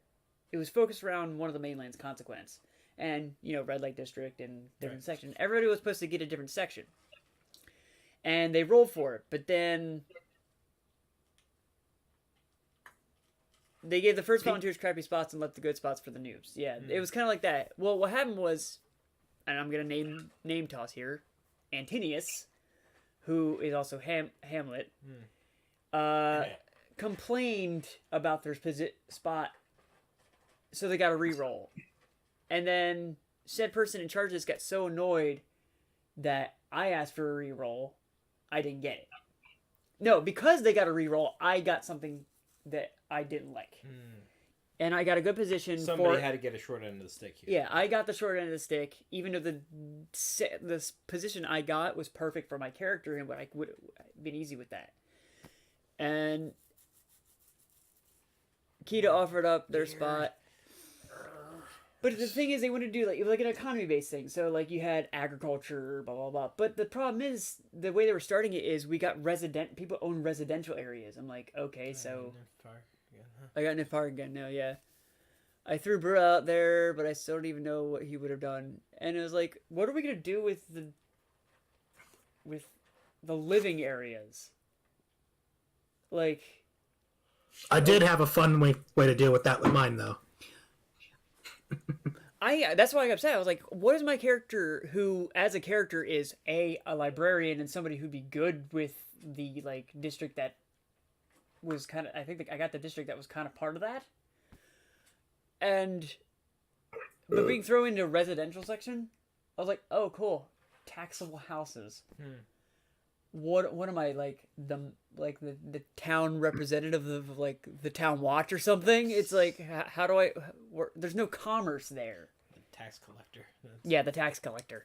was focused around one of the mainland's consequence, and red light district and different section. Everybody was supposed to get a different section, and they rolled for it. But then they gave the first volunteers crappy spots and left the good spots for the noobs. Yeah, it was kind of like that. Well, what happened was, and I'm going to name toss here, Antinius, who is also Hamlet, complained about their spot, so they got a reroll. And then said person in charge of this got so annoyed that I asked for a reroll. I didn't get it. No, because they got a reroll, I got something that I didn't like. And I got a good position. Somebody had to get a short end of the stick here. Yeah, I got the short end of the stick, even though the position I got was perfect for my character and what I would have been easy with that. And Kita offered up their spot. But the thing is, they want to do like an economy-based thing. So like you had agriculture, blah blah blah. But the problem is the way they were starting it is we got people own residential areas. I'm like, okay, so I got Nifar again now. Yeah, I threw Burr out there, but I still don't even know what he would have done. And it was like, what are we gonna do with the living areas? Like, I did have a fun way to deal with that with mine though. That's why I got upset. I was like, what is my character who, as a character, is a librarian and somebody who'd be good with the like district that was kind of, I think I got the district that was kind of part of that. But being thrown into a residential section, I was like, oh, cool. Taxable houses. What am I, like the town representative of like the town watch or something? It's like, how do there's no commerce there. The tax collector. Yeah, the tax collector.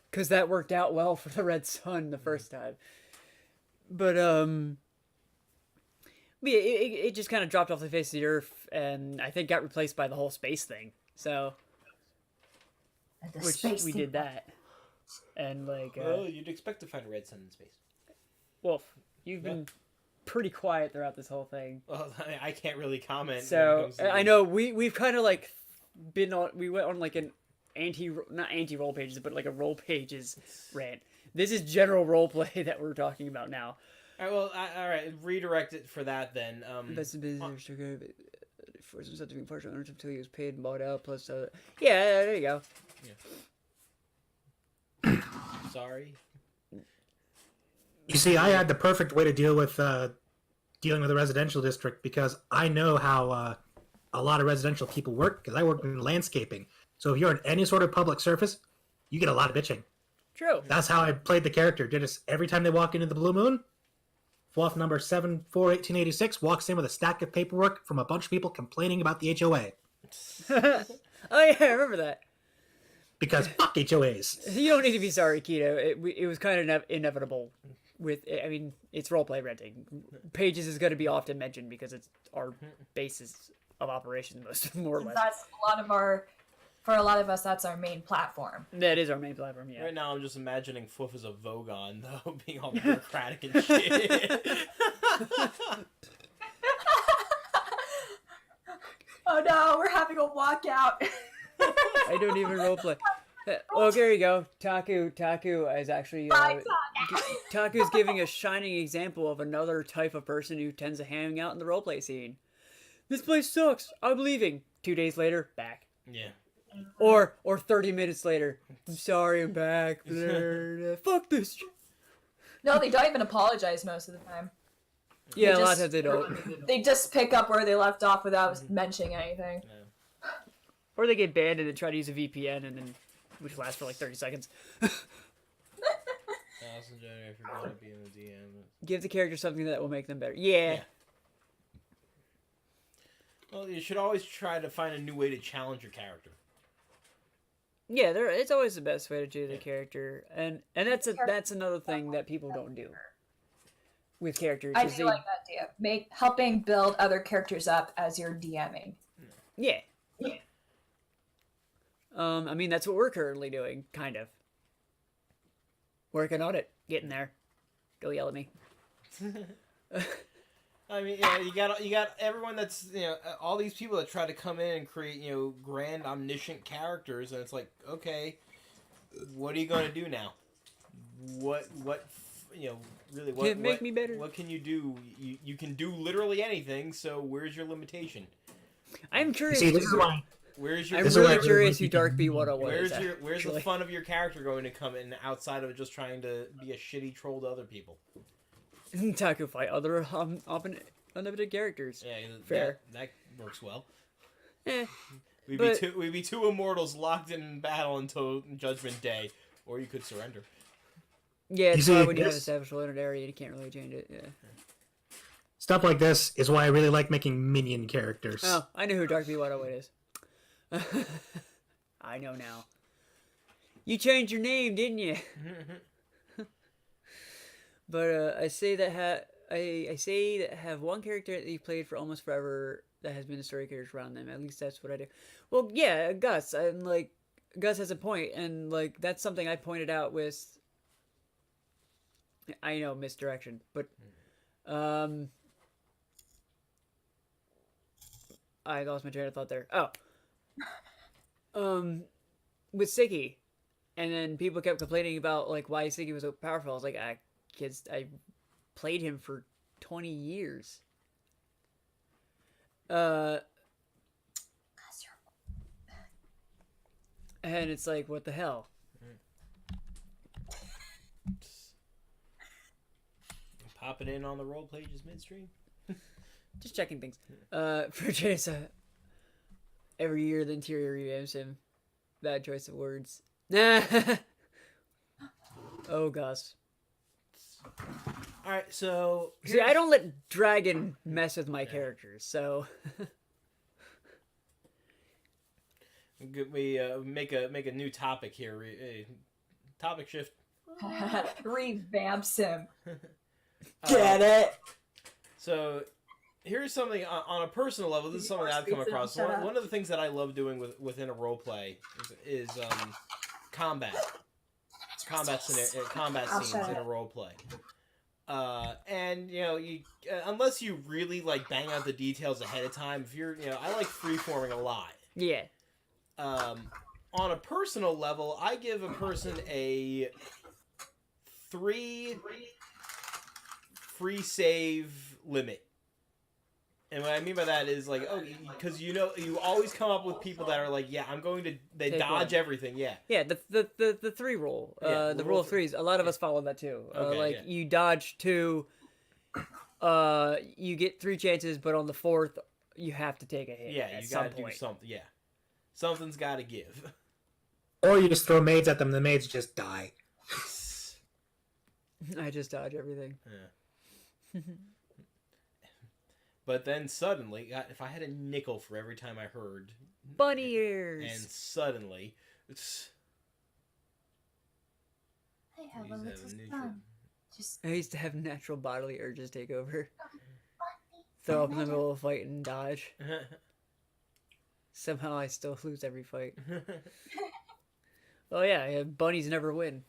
Because that worked out well for the Red Sun the first time. But, it just kind of dropped off the face of the earth, and I think got replaced by the whole space thing. So, we did that. And like, well, you'd expect to find a Red Sun in space. Wolf, you've been pretty quiet throughout this whole thing. Well, I can't really comment. So I know we've kind of like we went on like an not anti role pages, but like a role pages rant. This is general role play that we're talking about now. All right, well, all right, redirect it for that then. That's the business for something partial ownership until he was paid and bought out. Plus, yeah, there you go. Yeah. Sorry. You see, I had the perfect way to deal with dealing with a residential district because I know how a lot of residential people work because I work in landscaping. So if you're on any sort of public surface, you get a lot of bitching. True. That's how I played the character. Every time they walk into the Blue Moon, Fluff number 741886 walks in with a stack of paperwork from a bunch of people complaining about the HOA. Oh yeah, I remember that. Because fuck HOAs. You don't need to be sorry, Keto. It was kind of inevitable. It's roleplay renting. Pages is going to be often mentioned because it's our basis of operation, more or less. That's for a lot of us, that's our main platform. That is our main platform, yeah. Right now, I'm just imagining Fluff as a Vogon, though, being all bureaucratic and shit. Oh no, we're having a walkout. I don't even roleplay. Oh, there you go. Taku is actually Taku's giving a shining example of another type of person who tends to hang out in the roleplay scene. This place sucks. I'm leaving. 2 days later, back. Yeah. Or 30 minutes later, I'm sorry, I'm back. Fuck this. No, they don't even apologize most of the time. Yeah, They a lot of just- times they don't. They just pick up where they left off without mentioning anything. Or they get banned and then try to use a VPN and then which lasts for like 30 seconds. Awesome, Johnny, I forgot to be in the DM. Give the character something that will make them better. Yeah. Well, you should always try to find a new way to challenge your character. Yeah, it's always the best way to do the character, and that's another thing that people don't do with characters. I is do like that idea. Helping build other characters up as you're DMing. Yeah. I mean that's what we're currently doing, kind of. Working on it, getting there. Go yell at me. I mean, yeah, you got everyone that's all these people that try to come in and create grand omniscient characters, and it's like, okay, what are you going to do now? What really what Can't make me better. What can you do? You can do literally anything. So where's your limitation? I'm curious. See, this is why. Where's your I'm This is why I really really curious like who you Dark B 101 where's is. where's the actually. fun of your character going to come in outside of just trying to be a shitty troll to other people? Taku fight other unlimited characters. Yeah, Fair. That works well. Eh. We'd But- be two immortals locked in battle until Judgment Day, or you could surrender. Yeah, it's You why see, when you have this- established a area, you can't really change it. Yeah. Stuff like this is why I really like making minion characters. Oh, I know who Dark B 108 is. I know now. You changed your name, didn't you? But I say that I say that have one character that you played for almost forever that has been a story character around them. At least that's what I do. Well, yeah, Gus. And like Gus has a point, and like that's something I pointed out with. I know misdirection, but I lost my train of thought there. With Siggy, and then people kept complaining about like why Siggy was so powerful. I was like, kids, I played him for 20 years. And it's like, what the hell? Pop it in on the role play just midstream. Just checking things. For Jason, every year the interior revamps him. Bad choice of words. Oh, Gus. All right, so See, I don't let Dragon mess with my characters, so we make a new topic here. Topic shift. Revamps him. Uh, Get it? So here's something on a personal level. This is something that I've come across. One of the things that I love doing within a role play is combat scenes in a role play. And you unless you really like bang out the details ahead of time, if you're I like freeforming a lot. yeah. On a personal level, I give a person a 3 free save limit. And what I mean by that is like, because you always come up with people that are like, yeah, I'm going to Take dodge one. everything, yeah. Yeah, the 3 rule. Yeah, the rule of threes. A lot of us follow that too. Okay, Like yeah. you dodge 2, you get 3 chances, but on the 4th you have to take a hit. Yeah, at you some gotta do point. something. Yeah, something's got to give. Or you just throw maids at them, the maids just die. I just dodge everything. Yeah. But then suddenly, God, if I had a nickel for every time I heard Bunny ears. and suddenly, it's I have you a just little have a new son. Just I used to have natural bodily urges take over. Throw up in the middle of a fight and dodge. Somehow I still lose every fight. Oh yeah, bunnies never win.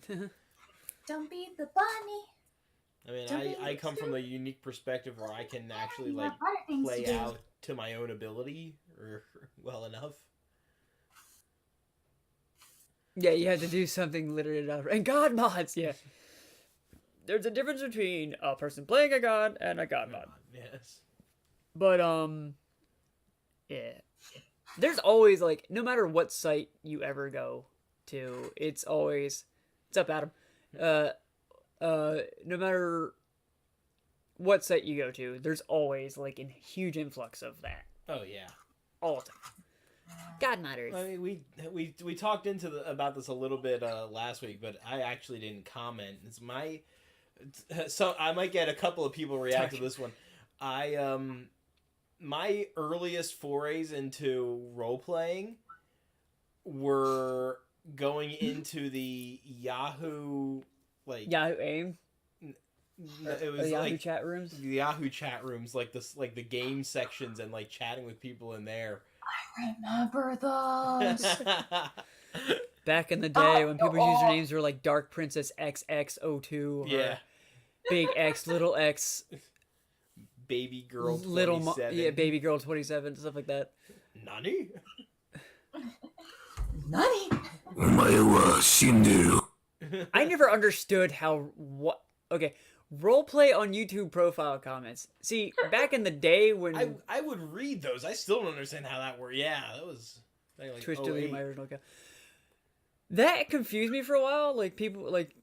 don't be the bunny. I mean, Don't be I come from a unique perspective where I can actually You like have other things to play do. out to my own ability or well enough. Yeah, you had to do something literally enough. And God mods, yeah. there's a difference between a person playing a god and a god mod. Yes. But yeah. There's always like no matter what site you ever go to, it's always what's up, Adam? No matter what site you go to, there's always like a huge influx of that Oh yeah. all the time. God matters. I mean, we talked about this a little bit last week, but I actually didn't comment. So I might get a couple of people react to this one. My earliest forays into role playing were going into the Yahoo Yahoo AIM, it was Yahoo like chat rooms. the Yahoo chat rooms, like the game sections and like chatting with people in there. Remember those? Back in the day when people's oh. usernames were like Dark Princess XX02 or Yeah. Big X, Little X, Baby girl Little 27. Baby Girl 27, stuff like that. Nani? Nani? I never understood okay, roleplay on YouTube profile comments. See, back in the day when I would read those. I still don't understand how that worked. Yeah, that was like Twitch 08. deleted my original account. That confused me for a while. Like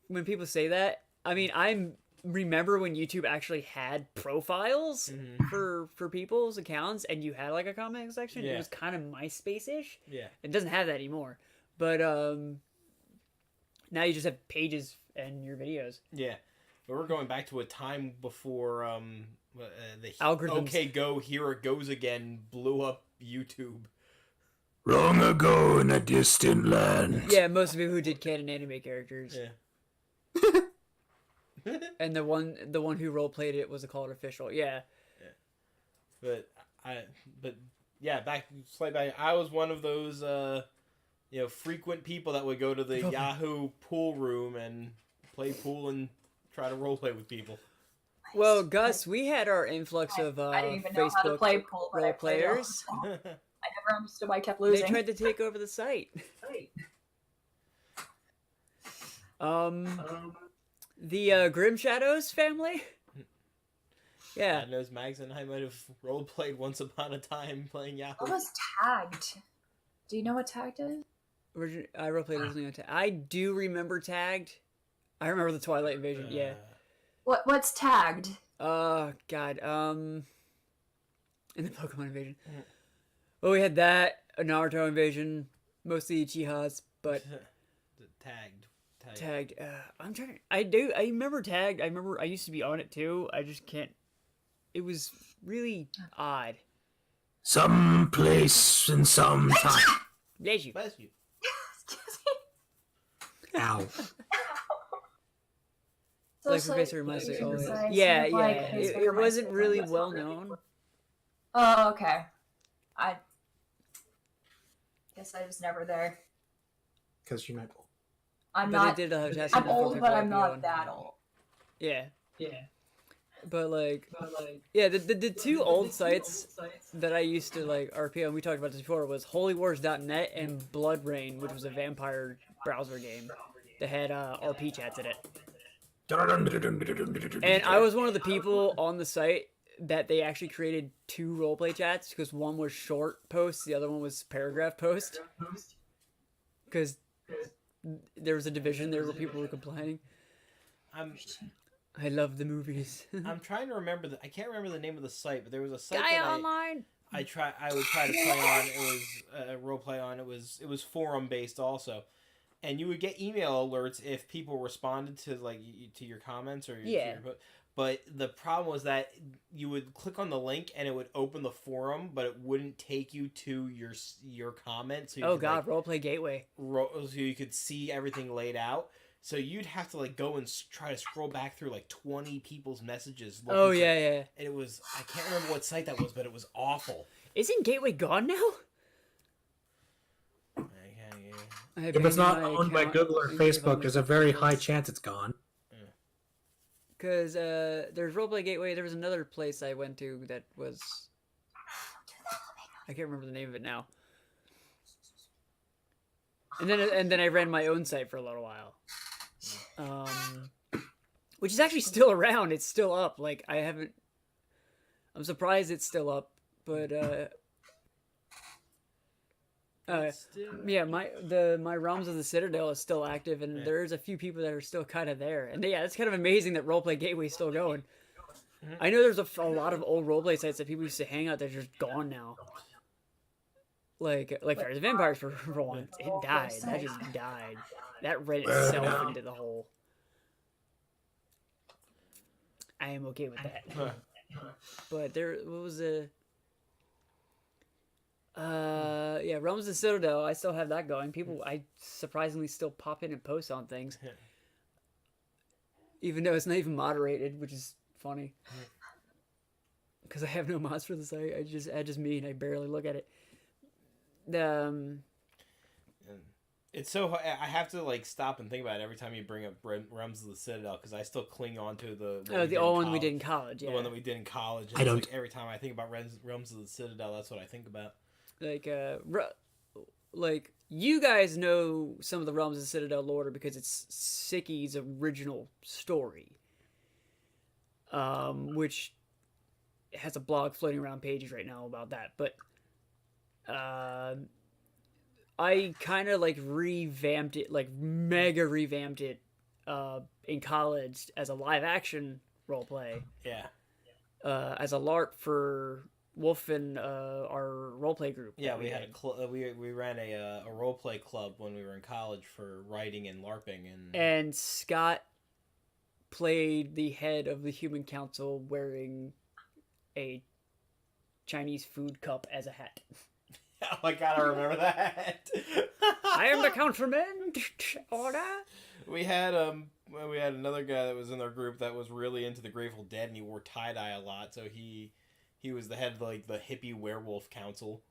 when people say that. I mean, I remember when YouTube actually had profiles for people's accounts, and you had like a comment section. Yeah. It was kind of MySpace-ish. Yeah. It doesn't have that anymore. But now you just have pages and your videos. Yeah. But we're going back to a time before the Algorithms. OK Go, Here It Goes Again blew up YouTube. Long ago in a distant land. Yeah, most of people who did canon anime characters. Yeah. And the one who role played it was called official. Yeah. But yeah, back I was one of those frequent people that would go to the Yahoo pool room and play pool and try to role play with people. Well, Gus, we had our influx of I didn't even know how to Facebook play pool, but I role played it all. players. I never understood why I kept They losing. tried to take over the site. The Grim Shadows family. Yeah. God knows Mags and I might have role played once upon a time playing Yahoo. What was tagged? Do you know what tagged is? I role played originally on Tagged. I do remember Tagged. I remember the Twilight Invasion. Yeah. What's tagged? God. In the Pokemon Invasion. Well, we had that, a Naruto Invasion, mostly Uchihas, but Tagged. I'm trying. I remember Tagged. I remember I used to be on it too. I just can't. It was really odd. Some place and some time. Bless you. Bless you. Excuse me. Ow. So Like it's for basically my sake. it's like Yeah, sort of yeah. like It wasn't really well known. Oh, okay. I guess I was never there. Because you're not old. I'm But not. they did have testing I'm for old, people but like I'm me not on- that old. Yeah. But like, yeah, the two old sites that I used to like RP on, we talked about this before, was holywars.net and Blood Rain, which was a vampire browser game that had RP chats in it. And I was one of the people on the site that they actually created two roleplay chats, because one was short posts, the other one was paragraph post. Because there was a division there where people were complaining. I love the movies. I'm trying to remember I can't remember the name of the site, but there was a site Guy that online. I would try to play on. It was role play on. It was forum based also, and you would get email alerts if people responded to to your comments or Yeah. But the problem was that you would click on the link and it would open the forum, but it wouldn't take you to your comment. So you Oh could, god, roleplay gateway. so you could see everything laid out. So you'd have to go and try to scroll back through 20 people's messages. Oh looking for- yeah, yeah. And it was, I can't remember what site that was, but it was awful. Isn't Gateway gone now? If it's not owned by Google or Facebook, there's a very high chance it's gone. Because there's Roleplay Gateway. There was another place I went to that was... I can't remember the name of it now. And then I ran my own site for a little while. which is actually still around. It's still up. Like I'm surprised it's still up, but yeah, my Realms of the Citadel is still active, and there's a few people that are still kind of there. And yeah, it's kind of amazing that Roleplay Gateway is still going. I know there's a lot of old roleplay sites that people used to hang out that are just gone now. Like Fires of Vampires for one, it died. That just died. That ran itself into the hole. I am okay with that. But what was the? Yeah, Realms of the Citadel. I still have that going. People, I surprisingly still pop in and post on things, even though it's not even moderated, which is funny. Because I have no mods for the site. I just me and I barely look at it. It's so I have to like stop and think about it every time you bring up Realms of the Citadel because I still cling on to the old one we did in college. Yeah, the one that we did in college. I don't. Like every time I think about Realms of the Citadel, that's what I think about. Like you guys know some of the Realms of the Citadel lore because it's Sicky's original story, which has a blog floating around pages right now about that. But I kind of like revamped it, like mega revamped it in college as a live action roleplay. Yeah. As a LARP for Wolf and our roleplay group. Yeah, we had we ran a roleplay club when we were in college for writing and LARPing and Scott played the head of the Human Council wearing a Chinese food cup as a hat. Oh my god, I remember that. I am the councilman. Order. We had another guy that was in our group that was really into the Grateful Dead and he wore tie-dye a lot, so he was the head of like the hippie werewolf council.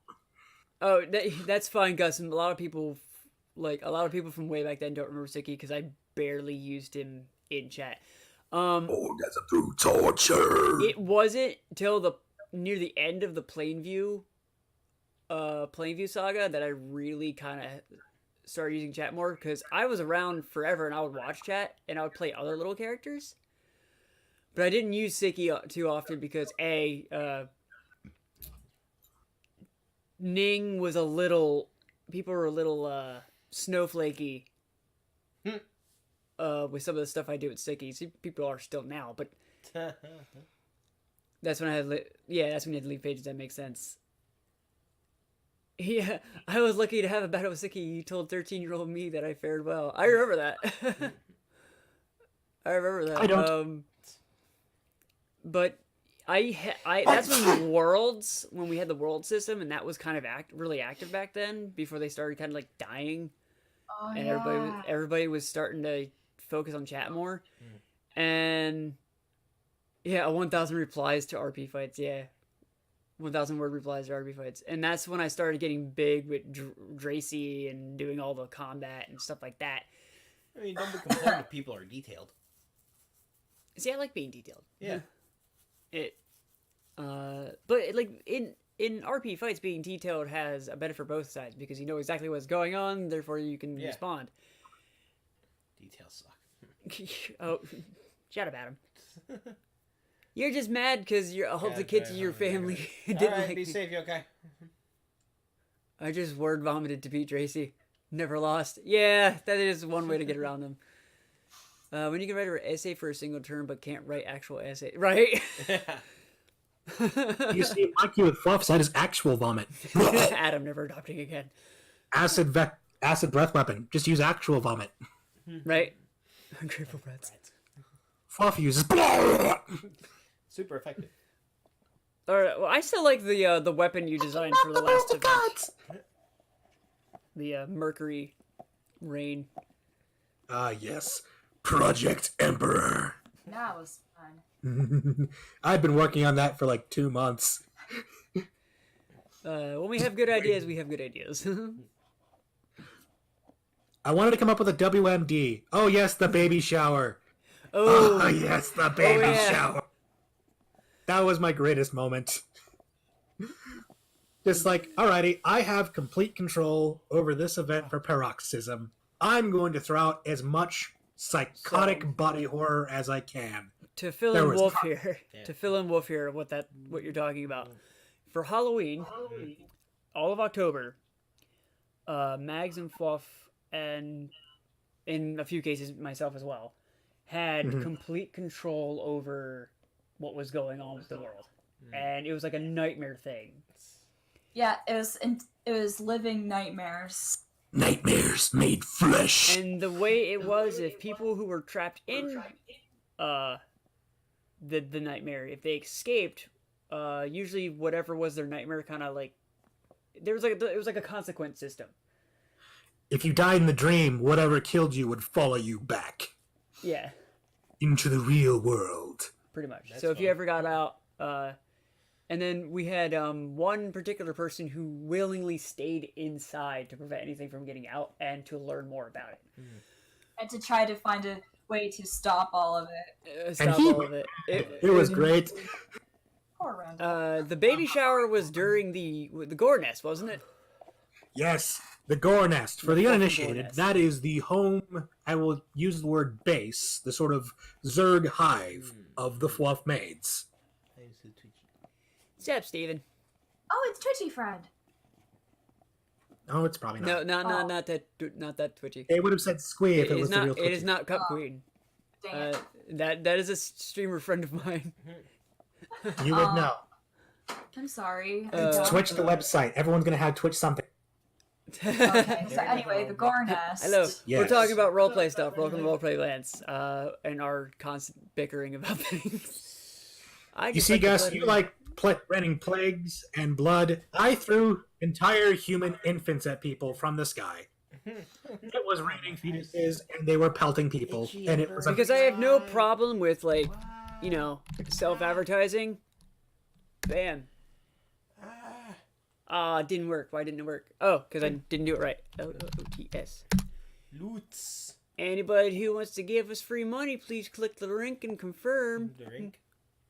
Oh, that's fine, Gus. And a lot of people from way back then don't remember Sicky because I barely used him in chat. That's through torture. It wasn't till near the end of the Plainview saga that I really kind of started using chat more because I was around forever and I would watch chat and I would play other little characters. But I didn't use Sicky too often because Ning was people were a little snowflakey with some of the stuff I do with Sicky. People are still now, but that's when I had you had to leave pages. That makes sense. Yeah, I was lucky to have a battle with Sicky. You told 13-year-old me that I fared well. I remember that. I remember that. I don't. But that's when when we had the world system, and that was kind of really active back then, before they started kind of like dying, and everybody was starting to focus on chat more, and yeah, 1,000 replies to RP fights, 1,000 word replies to RP fights, and that's when I started getting big with Dracy and doing all the combat and stuff like that. I mean, don't be complaining if people are detailed. See, I like being detailed. Yeah. But like in RP fights, being detailed has a benefit for both sides because you know exactly what's going on, therefore you can respond. Details suck. Oh, shut up, Adam. You're just mad because all the kids in your family didn't Alright, like be me. safe, you okay? I just word vomited to beat Tracy. Never lost. Yeah, that is one way to get around them. When you can write an essay for a single term but can't write actual essay. Right? You see, my key with Fluff side is actual vomit. Adam never adopting again. Acid breath weapon. Just use actual vomit. Right? Ungrateful brats. Fluff uses Super effective. Alright, well, I still like the weapon you designed for the last event. The Mercury Rain. Ah, yes. Project Emperor. That was fun. I've been working on that for like 2 months. When we have good ideas, we have good ideas. I wanted to come up with a WMD. Oh, yes, the baby shower. Oh, yes, the baby yeah. shower. That was my greatest moment. Just like, alrighty, I have complete control over this event for Paroxysm. I'm going to throw out as much psychotic body horror as I can. To fill There in was Wolf con- here, Yeah. to fill in Wolf here, what you're talking about. For Halloween, all of October, Mags and Fluff, and in a few cases myself as well, had Mhm. complete control over what was going on with the world, and it was like a nightmare thing. Yeah, it was living nightmares. Nightmares made flesh. And the way it was, if people who were trapped in the nightmare, if they escaped, usually whatever was their nightmare kind of like it was like a consequence system. If you died in the dream, whatever killed you would follow you back Yeah, into the real world. pretty much. That's So if you fun. ever got out, and then we had one particular person who willingly stayed inside to prevent anything from getting out and to learn more about it. And to try to find a way to stop all of it. Stop he- all of it. It was great. Poor Randall. The baby shower was during the gore nest, wasn't it? Yes, the gore nest. For the fucking uninitiated, gore nest. that is the home, I will use the word base, the sort of Zerg hive of the Fluff Maids. Step, Steven. Oh, it's Twitchy Friend. No, it's probably not. No, Oh. not that twitchy. It would have said Squee if it was the real It is Twitchy. not Cup Oh. Queen. Dang it. That is a streamer friend of mine. You would know. I'm sorry. It's Yeah. Twitch the website. Everyone's going to have Twitch something. Okay, so anyway, the gore nest. Hello. We're Yes. talking about roleplay stuff. Welcome to Roleplay Lance, and our constant bickering about things. I You just see, like to Gus, play- you like raining plagues and blood. I threw entire human infants at people from the sky. It was raining fetuses, and they were pelting people, and it was because I have no problem with self-advertising. Bam. Ah, it didn't work. Why didn't it work? Oh, because I didn't do it right. LOOTS. Loots. Anybody who wants to give us free money, please click the link and confirm.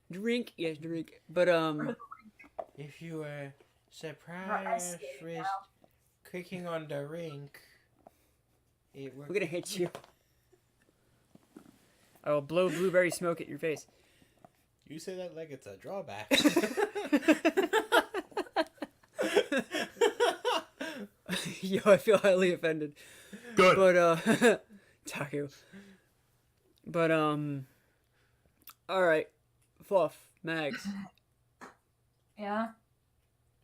Drink. Yes, drink. But If you were Right, I surprised see it with now. clicking on the link, it we're worked. gonna hit you. I will blow blueberry smoke at your face. You say that like it's a drawback. Yo, I feel highly offended. good. But Taku. But alright. Fluff, Mags. Yeah.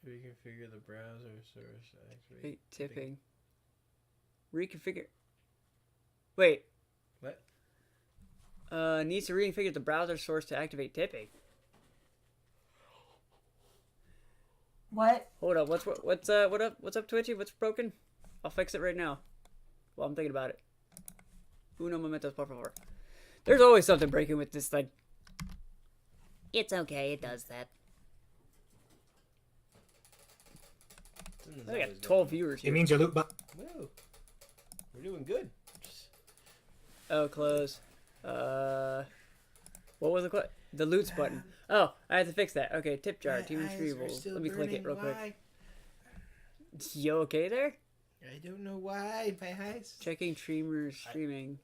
Reconfigure the browser source. Activate Wait, tipping. Reconfigure. Wait. What? Needs to reconfigure the browser source to activate tipping. What? Hold up, what's up, Twitchy? What's broken? I'll fix it right now. While I'm thinking about it. Uno momentos, por favor. There's always something breaking with this thing. It's okay, it does that. I got 12 viewers It here. means your loot button. Whoa. We're doing good. Oh, close. What was the loots button? Oh, I have to fix that. Okay, tip jar, team retrieval. Let me click it real quick. Why? You okay there? I don't know why. My eyes. Checking streamers streaming.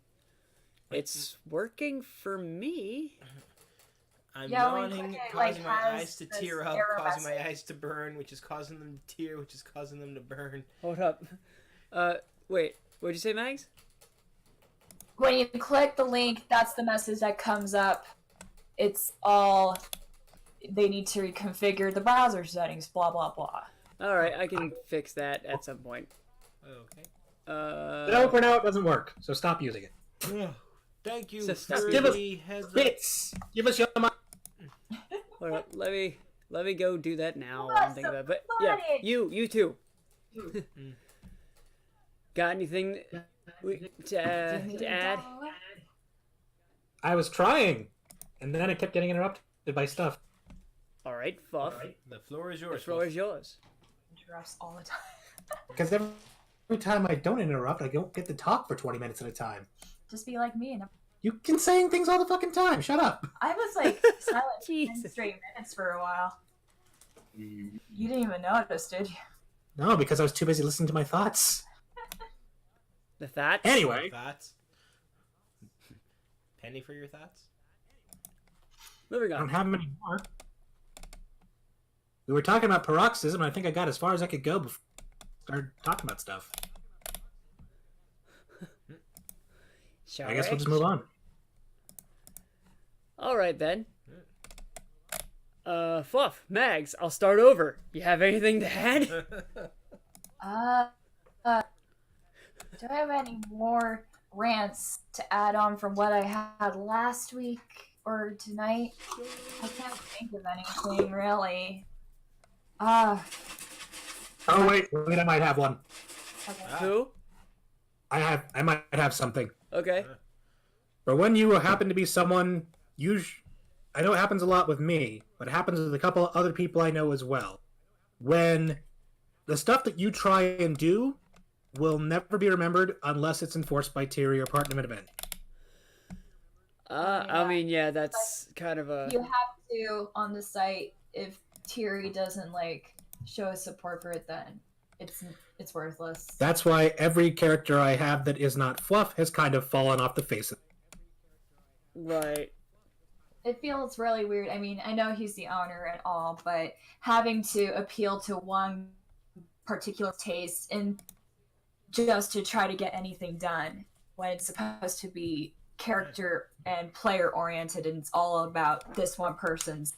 It's working for me. I'm Yeah, when yawning, click it, like, causing my has eyes to this tear up, error causing my message. eyes to burn, which is causing them to tear, which is causing them to burn. Hold up. Wait. What'd you say, Mags? When you click the link, that's the message that comes up. It's all they need to reconfigure the browser settings, blah blah blah. Alright, I can fix that at some point. Okay. No, for now it doesn't work, so stop using it. Thank you So for stop Give us the heads up. bits. Give us your money. Hold up. Let me go do that now. Give I'm us thinking some about it. But yeah, money. you too. Got anything to add? I was trying, and then I kept getting interrupted by stuff. All right, Fuff. The floor is The yours. floor is yours. Interrupts all the time. Because every time I don't interrupt, I don't get to talk for 20 minutes at a time. Just be like me, and You can saying things all the fucking time. Shut up. I was like silent for 10 Jesus. straight minutes for a while. You didn't even notice, did you? No, because I was too busy listening to my thoughts. The thoughts. Anyway, That's Penny for your thoughts. Moving I don't on. have many more. We were talking about paroxysm, and I think I got as far as I could go before I started talking about stuff. I guess we'll just move on. All right then. Fluff, Mags, I'll start over. You have anything to add? Uh, do I have any more rants to add on from what I had last week or tonight? I can't think of anything really. Oh wait, I might have one. Okay. Who? I might have something. Okay. For when you happen to be someone, I know it happens a lot with me, but it happens with a couple of other people I know as well. When the stuff that you try and do will never be remembered unless it's enforced by Tyri or part of an event. I mean, yeah, that's kind of a. You have to on the site if Tyri doesn't like show support for it, then it's worthless. That's why every character I have that is not Fluff has kind of fallen off the face of it. Right. It feels really weird. I mean, I know he's the owner and all, but having to appeal to one particular taste and just to try to get anything done when it's supposed to be character and player oriented and it's all about this one person's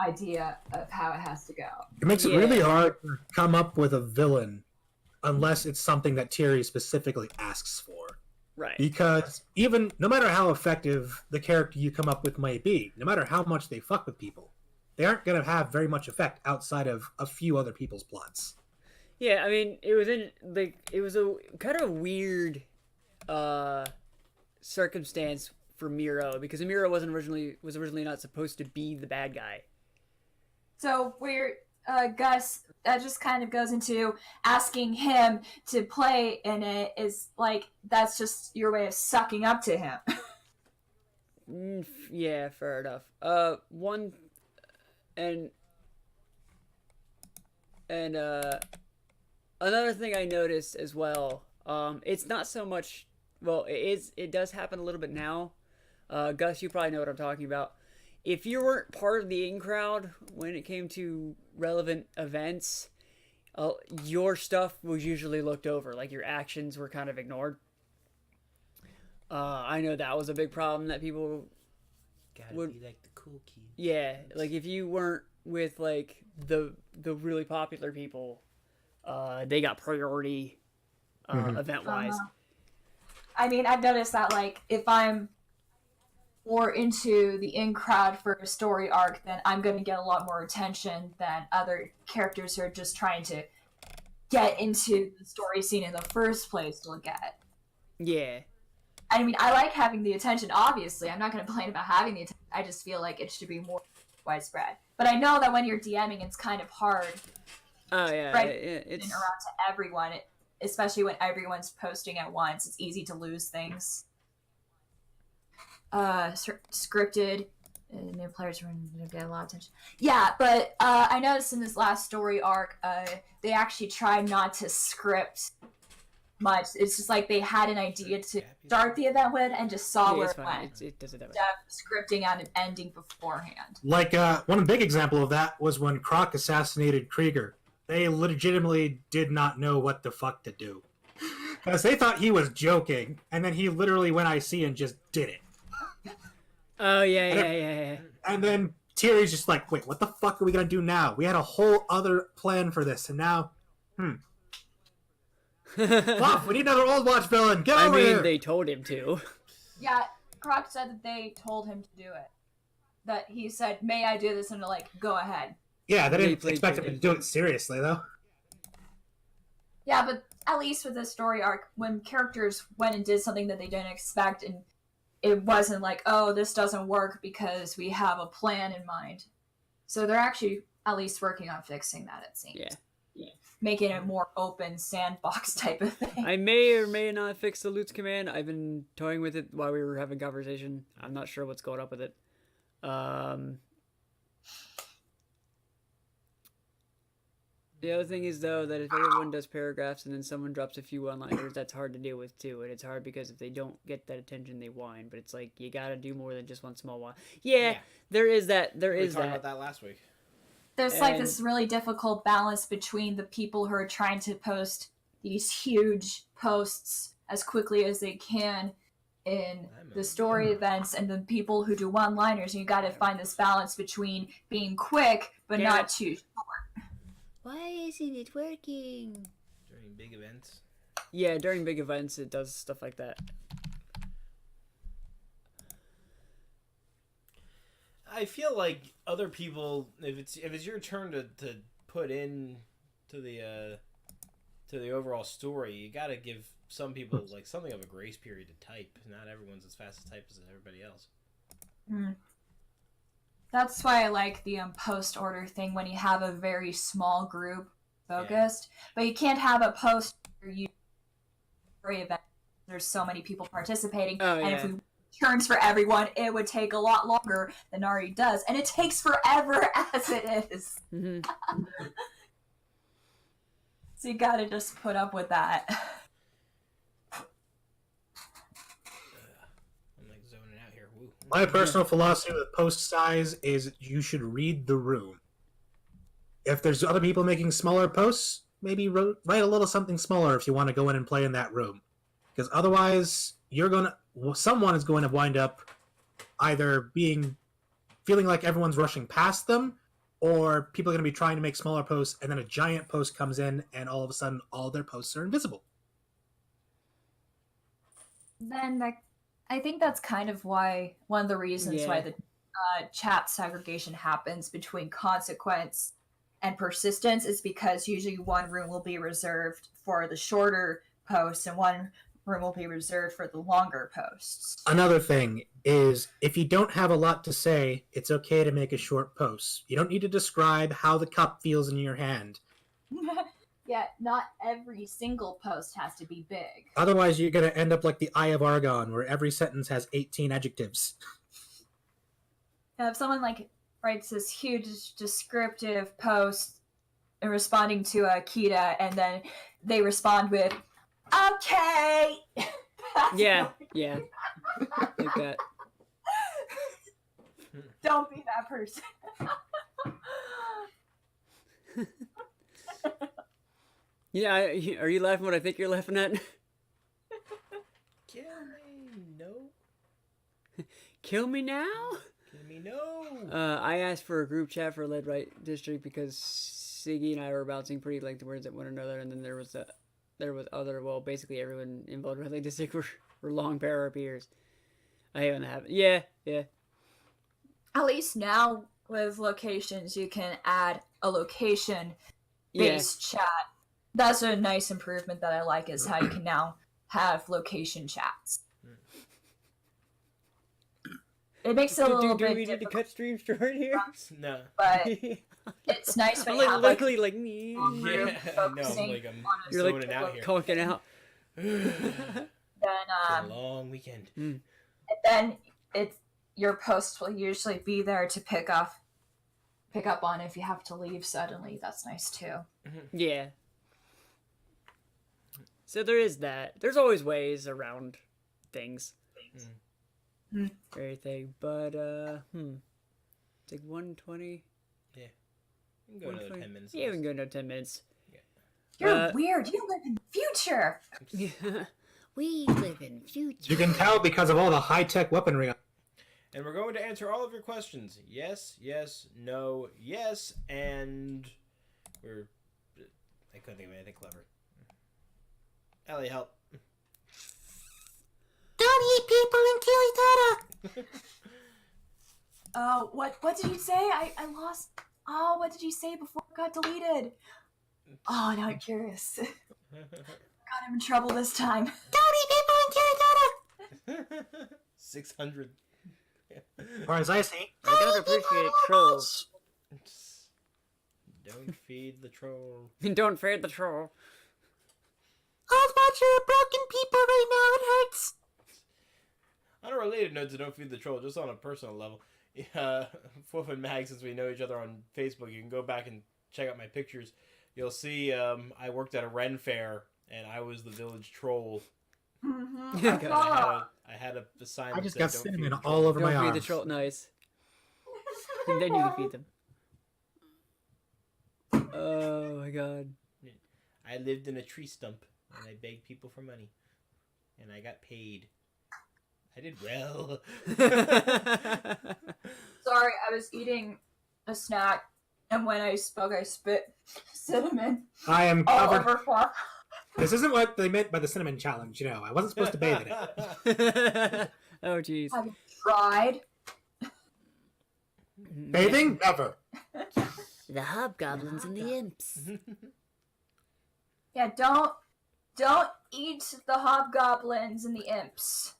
idea of how it has to go. It makes it really hard to come up with a villain unless it's something that Tyri specifically asks for. Right. Because even no matter how effective the character you come up with may be, no matter how much they fuck with people, they aren't going to have very much effect outside of a few other people's plots. Yeah, I mean, it was a kind of a weird circumstance for Miro because Miro was originally not supposed to be the bad guy. So we're Gus, that just kind of goes into asking him to play in it is like that's just your way of sucking up to him. Yeah, fair enough. One and another thing I noticed as well. It's not so much. Well, it does happen a little bit now. Gus, you probably know what I'm talking about. If you weren't part of the in crowd when it came to relevant events, your stuff was usually looked over. Like your actions were kind of ignored. I know that was a big problem that people Gotta be like the cool kid. Yeah, like if you weren't with like the really popular people, they got priority event wise. I mean, I've noticed that like if I'm more into the in crowd for a story arc, then I'm going to get a lot more attention than other characters who are just trying to get into the story scene in the first place will get. Yeah. I mean, I like having the attention, obviously. I'm not going to complain about having the attention. I just feel like it should be more widespread. But I know that when you're DMing, it's kind of hard. Oh, yeah. It's around to everyone, especially when everyone's posting at once. It's easy to lose things. Scripted. New players are going to get a lot of attention. Yeah, but I noticed in this last story arc, they actually tried not to script much. It's just like they had an idea to start the event with and just saw where it went. It does it that way. Scripting out an ending beforehand. Like, one big example of that was when Croc assassinated Krieger. They legitimately did not know what the fuck to do. Because they thought he was joking, and then he literally went IC and just did it. Oh, yeah. And then Tyri's just like, wait, what the fuck are we going to do now? We had a whole other plan for this, and now, Fuck, we need another Old Watch villain. Get over here. They told him to. Yeah, Croc said that they told him to do it. That he said, may I do this? And they're like, go ahead. Yeah, they didn't expect him to do it seriously, though. Yeah, but at least with this story arc, when characters went and did something that they didn't expect, and it wasn't like, oh, this doesn't work because we have a plan in mind. So they're actually at least working on fixing that, it seems. Yeah. Making it more open sandbox type of thing. I may or may not fix the Loots command. I've been toying with it while we were having conversation. I'm not sure what's going up with it. The other thing is, though, that if everyone does paragraphs and then someone drops a few one-liners, that's hard to deal with, too. And it's hard because if they don't get that attention, they whine. But it's like, you gotta do more than just one small whine. Yeah, there is that. There We is talked that. about that last week. There's like And- this really difficult balance between the people who are trying to post these huge posts as quickly as they can in the story events and the people who do one-liners. And you got to find this balance between being quick but Damn not it. too. Why isn't it working? During big events. Yeah, during big events, it does stuff like that. I feel like other people, if it's your turn to put in to the overall story, you got to give some people like something of a grace period to type. Not everyone's as fast to type as everybody else. That's why I like the post order thing when you have a very small group focused, but you can't have a post where you event. There's so many people participating, Oh, and if yeah. we turns for everyone, it would take a lot longer than already does, and it takes forever as it is. Mhm. So you gotta just put up with that. I'm like zoning out here. Woo. My personal philosophy with post size is you should read the room. If there's other people making smaller posts, maybe write a little something smaller if you want to go in and play in that room. Because otherwise, someone is going to wind up either feeling like everyone's rushing past them, or people are going to be trying to make smaller posts, and then a giant post comes in, and all of a sudden, all their posts are invisible. Then I think that's kind of why one of the reasons why Yeah. the chat segregation happens between consequence and persistence is because usually one room will be reserved for the shorter posts and one room will be reserved for the longer posts. Another thing is, if you don't have a lot to say, it's okay to make a short post. You don't need to describe how the cup feels in your hand. Yeah, not every single post has to be big. Otherwise, you're going to end up like the Eye of Argon, where every sentence has 18 adjectives. Now, if someone writes this huge descriptive post responding to Akita, and then they respond with, "Okay." That's Yeah, not- yeah. Like that. Don't be that person. Yeah, are you laughing what I think you're laughing at? Kill me, no. Kill me now? Kill me, no. I asked for a group chat for Lead Right District because Siggy and I were bouncing pretty like the words at one another, and then there was basically everyone involved with Lead District were long paragraphs. I hate when that happens. Yeah. At least now with locations, you can add a location-based chat. That's a nice improvement that I like, is how you can now have location chats. It makes it a little Do bit we need to difficult, cut stream short here? No. but it's nice when I'm you have like literally like Yeah, group no, focusing like I'm on a You're like zoning out here. conking out. It's then a long weekend. it's your post will usually be there to pick up on if you have to leave suddenly. That's nice too. Yeah. So there is that. There's always ways around things. Everything. But it's like 1:20. We can go another 10 minutes. Yeah, we can go another 10 minutes. You're weird. You live in the future. We live in future. You can tell because of all the high-tech weaponry. And we're going to answer all of your questions. Yes, yes, no, yes, and I couldn't think of anything clever. Ellie, help. Don't eat people and kill each other. Oh, what did you say? I lost. Oh, what did you say before it got deleted? Oh, now I'm curious. Got him in trouble this time. Don't eat people and kill each other. 600. Or as I say, I don't appreciate trolls. Don't feed the troll. Don't fear the troll. I'll watch your broken people right now. It hurts. On a related note to Don't Feed the Troll, just on a personal level, Wolf and Mag, since we know each other on Facebook, you can go back and check out my pictures. you'll see. I worked at a Ren fair, and I was the village troll. Mm-hmm. Yeah, I God. saw. I had a sign. I that just said, got "Don't feed cinnamon the all troll." over my Don't feed arm. the troll. Nice. And then you can feed them. Oh my god. I lived in a tree stump, and I begged people for money, and I got paid. I did well. Sorry, I was eating a snack, and when I spoke, I spit cinnamon I am all covered. over Fluff. This isn't what they meant by the cinnamon challenge. I wasn't supposed to bathe in it. Oh jeez. Have you tried? Bathing? Never. The hobgoblins and the imps. Yeah, don't eat the hobgoblins and the imps.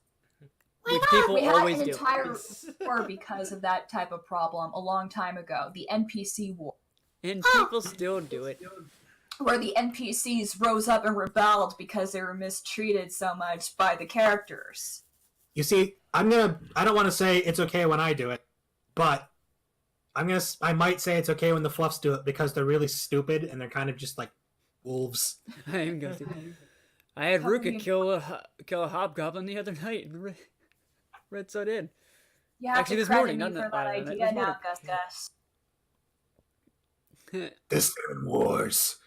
Which people We had always an do. entire war because of that type of problem a long time ago. The NPC war, And people still do it. where the NPCs rose up and rebelled because they were mistreated so much by the characters. You see, I don't want to say it's okay when I do it, but I might say it's okay when the fluffs do it because they're really stupid and they're kind of just like wolves. I am guilty. I had Ruka kill a hobgoblin the other night in Red Sun Inn. You have Actually, to this credit morning, me not for that this idea now, morning. Gus. The Cinnamon Wars.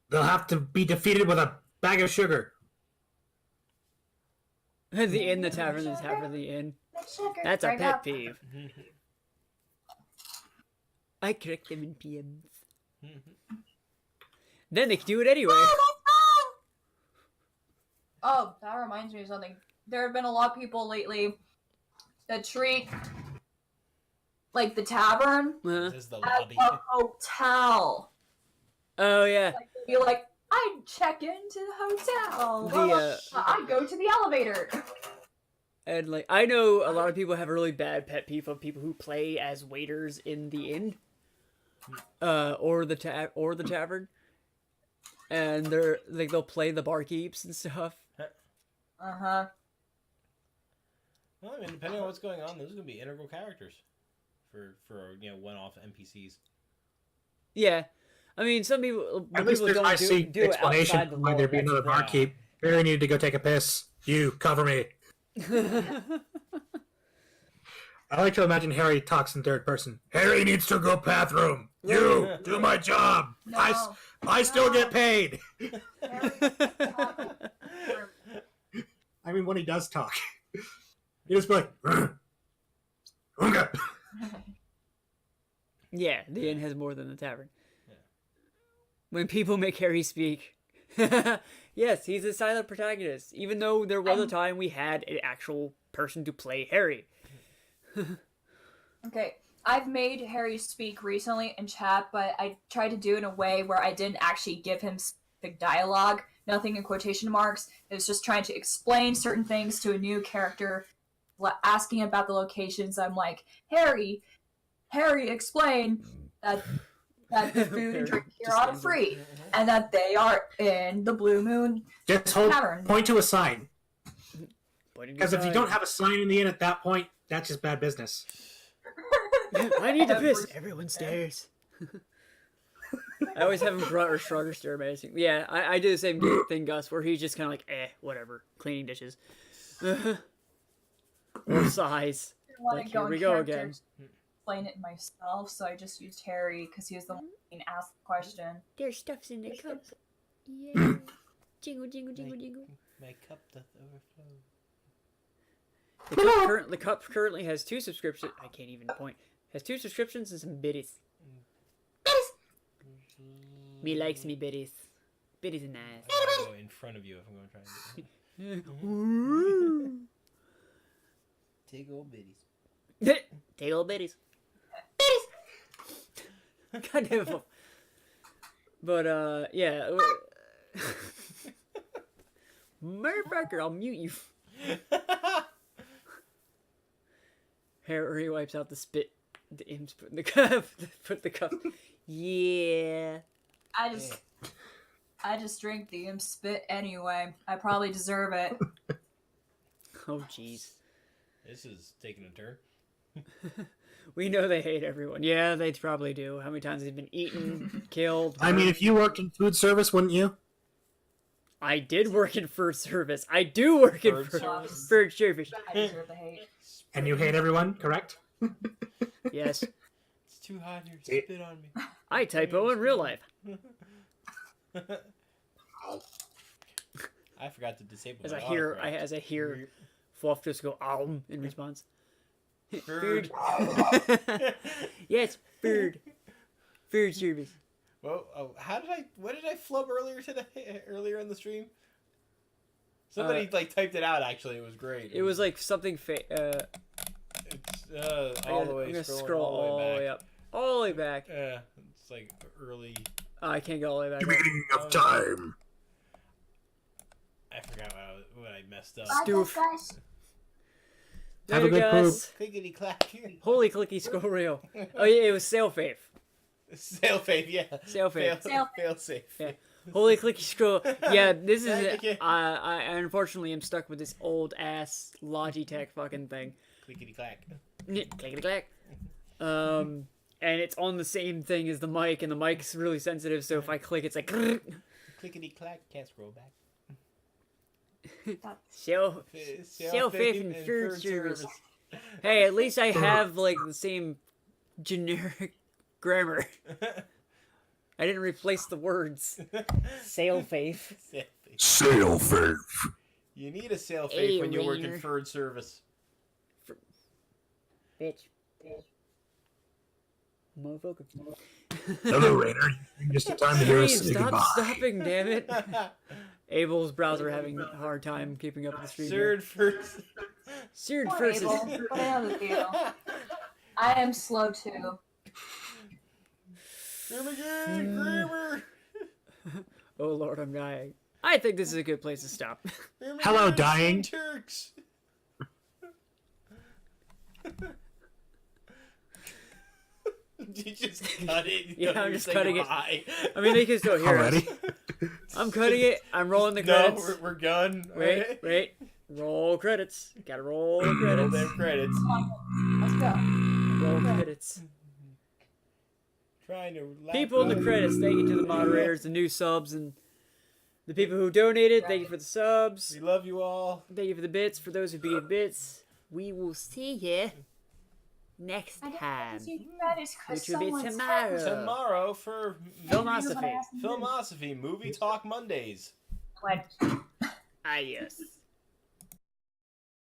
They'll have to be defeated with a bag of sugar. The inn, the tavern, the inn. That's a Bring pet up. peeve. I correct them in PMs. Then they can do it anyway. Oh, that reminds me of something. There have been a lot of people lately that treat, like, the tavern Uh-huh. This is the as lobby. a hotel. Oh yeah. Like, they'd be like, I'd check into the hotel. I'd go to the elevator. And like I know a lot of people have a really bad pet peeve of people who play as waiters in the inn, or the tavern, and they'll play the barkeeps and stuff. Uh-huh. Well, I mean, depending on what's going on, those are gonna be integral characters for one-off NPCs. Yeah, I mean some people At least people I don't see do it explanation outside the why there'd be lore. another barkeep. Barry needed to go take a piss. You cover me. I like to imagine Harry talks in third person. Harry needs to go bathroom. You do my job. No. I still get paid. Harry, I mean, when he does talk, he just be like, "Unga." Yeah, the inn has more than the tavern. Yeah. When people make Harry speak, yes, he's a silent protagonist. Even though there was a time we had an actual person to play Harry. Okay, I've made Harry speak recently in chat, but I tried to do it in a way where I didn't actually give him specific dialogue, nothing in quotation marks. It was just trying to explain certain things to a new character, asking about the locations. I'm like, Harry, explain that the food and drink here are free, and that they are in the Blue Moon Just Tavern. point to a sign. Because if you don't have a sign in the inn at that point, that's just bad business. I need to piss. Everyone stares. I always have him grunt or shrug or stare amazing. Yeah, I do the same thing, Gus, where he's just kind of like, whatever, cleaning dishes. Or sighs. I want Like, to go here in we go character again. to explain it myself, so I just used Harry because he was the one being asked the question. There's stuff's in the cup. Yeah. Jingle, jingle, jingle, jingle. My cup doth overflow. The cup currently has 2 subscriptions. I can't even point. Has 2 subscriptions and some biddies. Me likes me biddies. Biddies are nice. I'm gonna go in front of you if I'm going to try and take old biddies. Take old biddies. God damn it. But, yeah. Motherfucker, I'll mute you. Harry wipes out the spit. The imps put in the cup. Put the cup. Yeah. I just drink the imp spit anyway. I probably deserve it. Oh, jeez. This is taking a turn. We know they hate everyone. Yeah, they probably do. How many times they've been eaten, killed? I mean, if you worked in food service, wouldn't you? I did work in food service. I do work in Bird service? bird service. I deserve the hate. And you hate everyone, correct? Yes. It's too hot here. Spit on me. I typo in real life. I forgot to disable As my I hear, autocorrect. as I hear, Fluff just go in response. Bird. Yes, bird. Bird service. Well, oh, what did I flub earlier today? Earlier in the stream? Somebody typed it out. Actually, it was great. It was like something It's all the way. I'm gonna scrolling scroll all the way back. up. All the way back. It's like early. Oh, I can't go all the way back. Beginning of time. I forgot what I messed up. Bye, Stoof. guys. Have a Later, good poop. guys. Clickety clack. Holy clicky scroll reel. Oh yeah, it was sail faith. Sail faith, yeah. Sail faith. Fail safe. Yeah. Holy clicky scroll. Yeah, this is. Thank you. I unfortunately am stuck with this old ass Logitech fucking thing. Clickety clack. Clickety clack. And it's on the same thing as the mic, and the mic's really sensitive. So if I click, it's like. Clickety clack. Can't scroll back. Sail faith and food service. Hey, at least I have like the same generic grammar. I didn't replace the words. Sail faith. Sail faith. Sail faith. You need a sail faith Hey, when you work in wiener. food service. Bitch. Motherfucker. Hello, Rainer. Just in time to hear us Please say stop goodbye. stopping, damn it. Abel's browser having a hard time keeping up with the stream. Third first. Seared Poor versus. Abel. What the hell with you? I am slow too. Grammar. Oh lord, I'm dying. I think this is a good place to stop. Hello, dying. Turks. You just cut it. Yeah, Don't I'm even just say cutting it. goodbye. I mean, they can still hear us. Already? I'm cutting it. I'm rolling the No, credits. we're done. Wait, wait. Roll credits. Gotta roll the Roll credits. them credits. Let's go. Roll credits. Trying to laugh People in the out. credits, thank you to the moderators, the new subs, and the people who donated. Thank you for the subs. We love you all. Thank you for the bits. For those who gave bits, we will see you next time. Which will be tomorrow. Tomorrow for Filmosophy. Filmosophy Movie Talk Mondays. What? Adios.